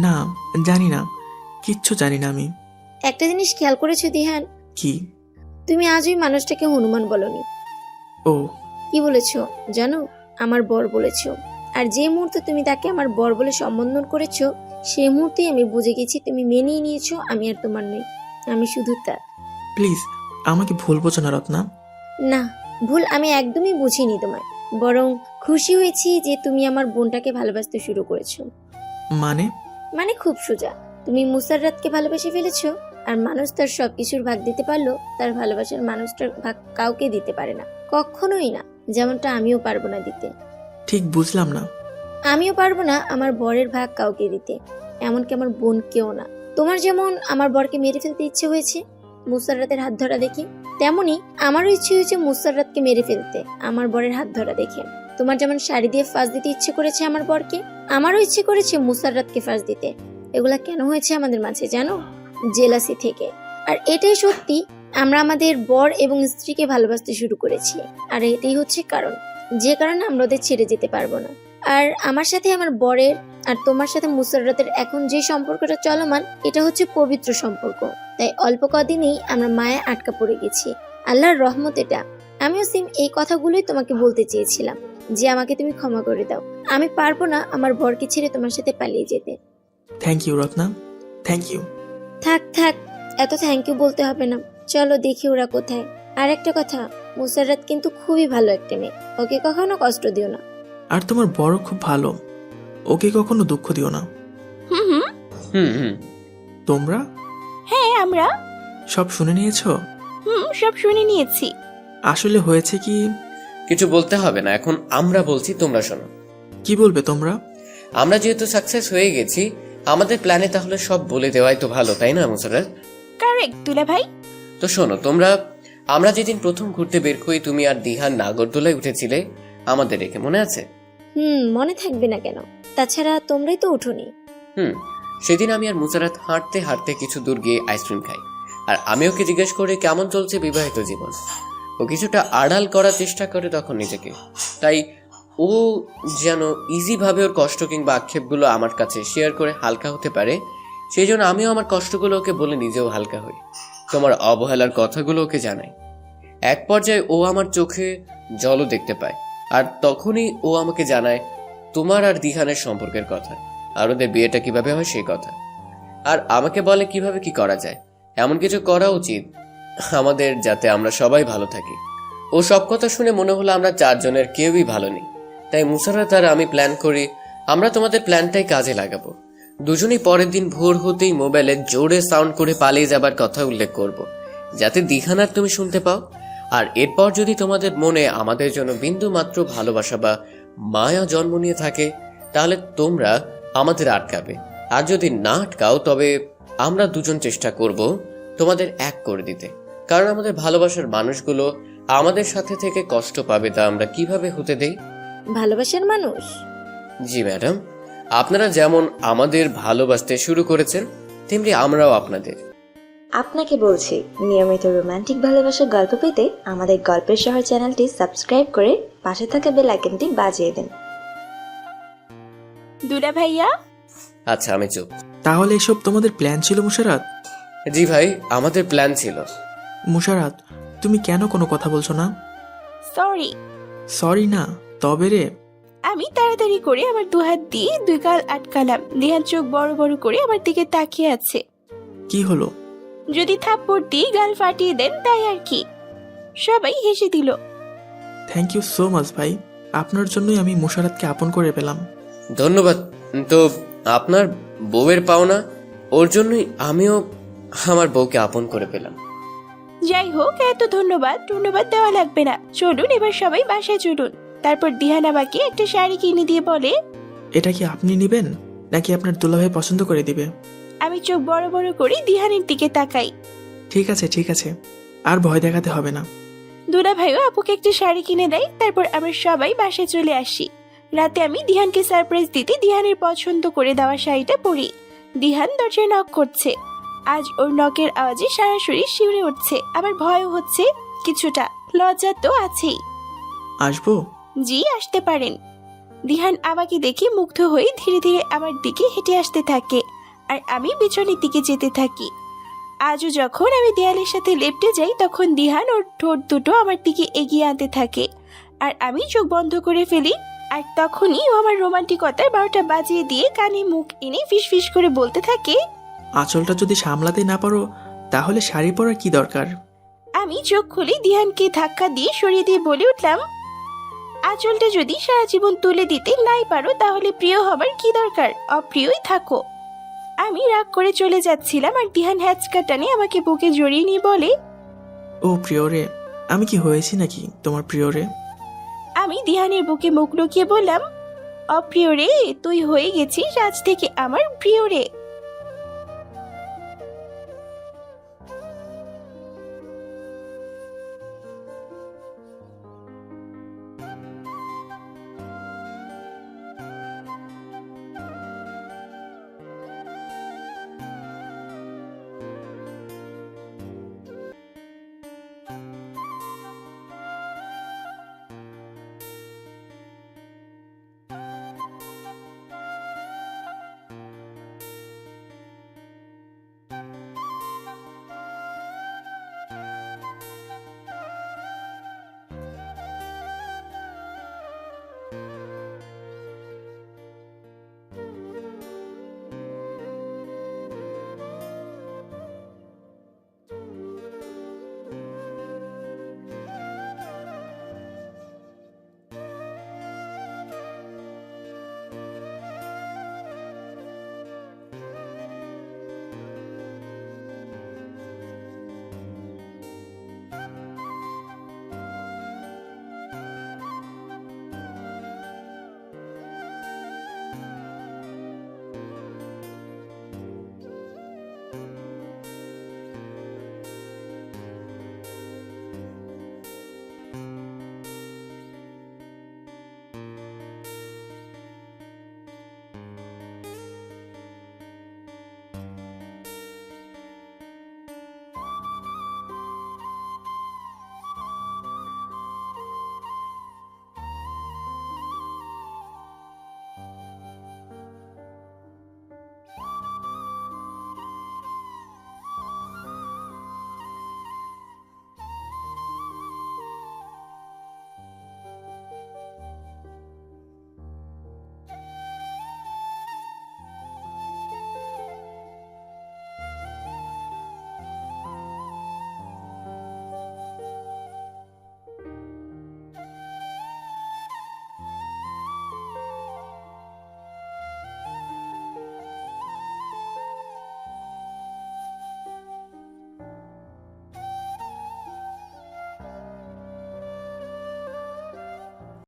না, জানি না, কিচ্ছু জানি না আমি। একটা জিনিস খেয়াল করেছো দিহান, কি? তুমি আজই মানুষটাকে হনুমান বলনি। ও, কি বলেছো জানো? আমার বর বলেছো। আর যে মুহূর্তে তুমি তাকে আমার বর বলে সম্বোধন করেছো, সেই মুহূর্তেই আমি বুঝে গেছি তুমি মেনেই নিয়েছো আমি আর তোমার নই, আমি শুধু তার। প্লিজ আমাকে ভুল বোঝো না রত্না। না, ভুল আমি একদমই বুঝিনি তোমায়, বরং খুশি হয়েছি যে তুমি আমার বোনটাকে ভালোবাসতে শুরু করেছো। মানে খুব সোজা, তুমি মুসাররাতকে ভালোবেসে ফেলেছো, আর মানুষ তার সবকিছুর ভাগ দিতে পারলো, তার ভালোবাসার মানুষটার ভাগ কাউকে দিতে পারে না, কখনোই না, যেমনটা আমিও পারবো না দিতে। ঠিক বুঝলাম না। আমিও পারবো না আমার বরের ভাগ কাউকে দিতে, এমনকি আমার বোনকেও না। তোমার যেমন আমার বরকে মেরে ফেলতে ইচ্ছে হয়েছে মুসাররাতের হাত ধরা দেখে, তেমনি আমারও ইচ্ছে হয়েছে মুসাররাতকে মেরে ফেলতে আমার বরের হাত ধরা দেখে। তোমার যেমন শাড়ি দিয়ে ফাঁস দিতে ইচ্ছে করেছে আমার বরকে, আমারও ইচ্ছে করেছে মুসাররাতকে ফাঁস দিতে। এগুলা কেন হয়েছে আমাদের মাঝে জানো? জেলাসি থেকে। আর এটাই সত্যি, আমরা আমাদের বর এবং স্ত্রীকে ভালোবাসতে শুরু করেছি, আর এটাই হচ্ছে কারণ, যে কারণে আমরা ওদের ছেড়ে যেতে পারবো না। আর আমার সাথে আমার বরের আর তোমার সাথে মুসাররাতের এখন যে সম্পর্কটা চলমান, এটা হচ্ছে পবিত্র সম্পর্ক। তাই অল্প কদিনেই আমরা মায়া আটকা পড়ে গেছি, আল্লাহর রহমত এটা। আমিও সিম এই কথাগুলোই তোমাকে বলতে চেয়েছিলাম, যে আমাকে তুমি ক্ষমা করে দাও, আমি পারবো না আমার বরকে ছেড়ে তোমার সাথে পালিয়ে যেতে। Thank you Ratna, thank you. থাক থাক, এত থ্যাংক ইউ বলতে হবে না, চলো দেখি ওরা কোথায়। আর একটা কথা, মুসাররাত কিন্তু খুবই ভালো একটা মেয়ে, ওকে কখনো কষ্ট দিও না। আর তোমার বড় খুব ভালো, ওকে কখনো দুঃখ দিও না। হুম হুম। হুম হুম। তোমরা হ্যাঁ আমরা সব শুনে নিয়েছো? সব শুনে নিয়েছি। আসলে হয়েছে কি? কিছু বলতে হবে না, এখন আমরা বলছি, তোমরা শোনো। কি বলবে তোমরা? আমরা যেহেতু সাকসেস হয়ে গেছি, আমাদের প্ল্যানে তাহলে সব বলে দেওয়াই তো ভালো, তাই না মুসাররাত? কারেক্ট দুলা ভাই। তো শোনো, আমরা যেদিন প্রথম ঘুরতে বের হই, তুমি আর দিহান নাগরদোলায় উঠেছিলে আমাদের রেখে, মনে আছে? মনে থাকবে না কেন, তাছাড়া তোমরাই তো উঠোনি। সেদিন আমি আর মুসাররাত হাঁটতে হাঁটতে কিছু দূর গিয়ে আইসক্রিম খাই, আর আমি ওকে জিজ্ঞেস করে কেমন চলছে বিবাহিত জীবন। ও কিছুটা আড়াল করার চেষ্টা করে তখন নিজেকে, তাই ও যেন ইজি ভাবে ওর কষ্ট কিংবা আক্ষেপগুলো আমার কাছে শেয়ার করে হালকা হতে পারে, সেই জন্য আমিও আমার কষ্টগুলো ওকে বলে নিজেও হালকা হই, তোমার অবহেলার কথাগুলো ওকে জানাই। এক পর্যায়ে ও আমার চোখে জলও দেখতে পায়, আর তখনই ও আমাকে জানায় তোমার আর দিহানের সম্পর্কের কথা, আর ওদের বিয়েটা কিভাবে হয় সেই কথা, আর আমাকে বলে কিভাবে কি করা যায়, এমন কিছু করা উচিত আমাদের যাতে আমরা সবাই ভালো থাকি। ও সব কথা শুনে মনে হলো আমরা চারজনের কেউই ভালো নেই, তাই মুসাররাত আর আমি প্ল্যান করি আমরা তোমাদের প্ল্যানটাই কাজে লাগাবো। দুজনেই পরের দিন ভোর হতেই মোবাইলে জোরে সাউন্ড করে পালিয়ে যাবার কথা উল্লেখ করব, যাতে দিহান আর তুমি শুনতে পাও। আর এরপর যদি তোমাদের মনে আমাদের জন্য বিন্দু মাত্র ভালোবাসা বা মায়া জন্ম নিয়ে থাকে, তাহলে তোমরা আমাদের আটকাবে, আর যদি না আটকাও তবে আমরা দুজন চেষ্টা করব তোমাদের এক করে দিতে, কারণ আমাদের ভালোবাসার মানুষগুলো আমাদের সাথে থেকে কষ্ট পাবে, তা আমরা কিভাবে হতে দেই? ভালোবাসার মানুষ? জি ম্যাডাম, আপনারা যেমন আমাদের ভালোবাসতে শুরু করেছেন, তেমনি আমরাও আপনাদের। আপনাকে বলছি, নিয়মিত রোমান্টিক ভালোবাসার গল্প পেতে আমাদের গল্পের শহর চ্যানেলটি সাবস্ক্রাইব করে পাশে থাকা বেল আইকনটি বাজিয়ে দিন। দুলা ভাইয়া। আচ্ছা আমি চুপ। তাহলে এসব তোমাদের প্ল্যান ছিল মুশারাত? জি ভাই, আমাদের প্ল্যান ছিল। মুশারাত, তুমি কেন কোনো কথা বলছো না? সরি। সরি না, তবে রে। আমি তাড়াতাড়ি করে আমার দুহাত দিয়ে দুই গাল আটকালাম। দিহান চোখ বড় বড় করে আমার দিকে তাকিয়ে আছে। কি হলো? যদি থাপ্পড় দিয়ে গাল ফাটিয়ে দেন তাই আর কি। সবাই হেসে দিল। থ্যাংক ইউ সো মাচ ভাই, আপনার জন্যই আমি মুশারাতকে আপন করে পেলাম। ধন্যবাদ। তো আপনার বউয়ের পাওনা, ওর জন্যই আমিও আমার বউকে আপন করে পেলাম। যাই হোক, এত ধন্যবাদ দেওয়া লাগবে না। চলুন এবার সবাই বাসায় চলুন। তারপর দিহান আমাকে একটা শাড়ি কিনে দিয়ে বলে, এটা কি আপনি নেবেন নাকি আপনার দুলাভাই পছন্দ করে দিবে? আমি চোখ বড় বড় করে দিহানের দিকে তাকাই। ঠিক আছে ঠিক আছে, আর ভয় দেখাতে হবে না। দুলা ভাইও আপুকে একটা শাড়ি কিনে দেয়। তারপর আমরা সবাই বাসায় চলে আসি। রাতে আমি দিহানকে সারপ্রাইজ দিতে দিহানের পছন্দ করে দেওয়া শাড়িটা পরি। দিহান দরজায় নক করছে। আজ ওর নকের আওয়াজে সারা শরীর শিউরে উঠছে, আবার ভয়ও হচ্ছে কিছুটা, লজ্জা তো আছেই। আসবো? জি, আসতে পারেন। দিহান আমাকে দেখে মুগ্ধ হয়ে ধীরে ধীরে আমার দিকে হেঁটে আসতে থাকে, আর আমি পিছনের দিকে যেতে থাকি। আজও যখন আমি দেয়ালের সাথে লেপটে যাই তখন দিহান ওর ঠোঁট দুটো আমার দিকে এগিয়ে আনতে থাকে আর আমি চোখ বন্ধ করে ফেলি। আর তখনই ও আমার রোমান্টিকতার 12টা বাজিয়ে দিয়ে কানে মুখ এনে ফিসফিস করে বলতে থাকে, আঁচলটা যদি সামলাতে না পারো তাহলে শাড়ি পরার কি দরকার? আমি চোখ খুলে দিহানকে ধাক্কা দিয়ে সরিয়ে দিয়ে বলে উঠলাম, আঁচলটা যদি সারা জীবন তুলে দিতে নাই পারো তাহলে প্রিয় হবার কি দরকার, অপ্রিয়ই থাকো। আমি রাগ করে চলে যাচ্ছিলাম আর দিহান হ্যাচকা টানে আমাকে বুকে জড়িয়ে নিয়ে বলে, ও প্রিয় রে, আমি কি হয়েছি নাকি তোমার প্রিয় রে? আমি দিহানের বুকে মুখ লুকিয়ে বললাম, অপ্রিয় রে, তুই হয়ে গেছিস আজ থেকে আমার প্রিয় রে।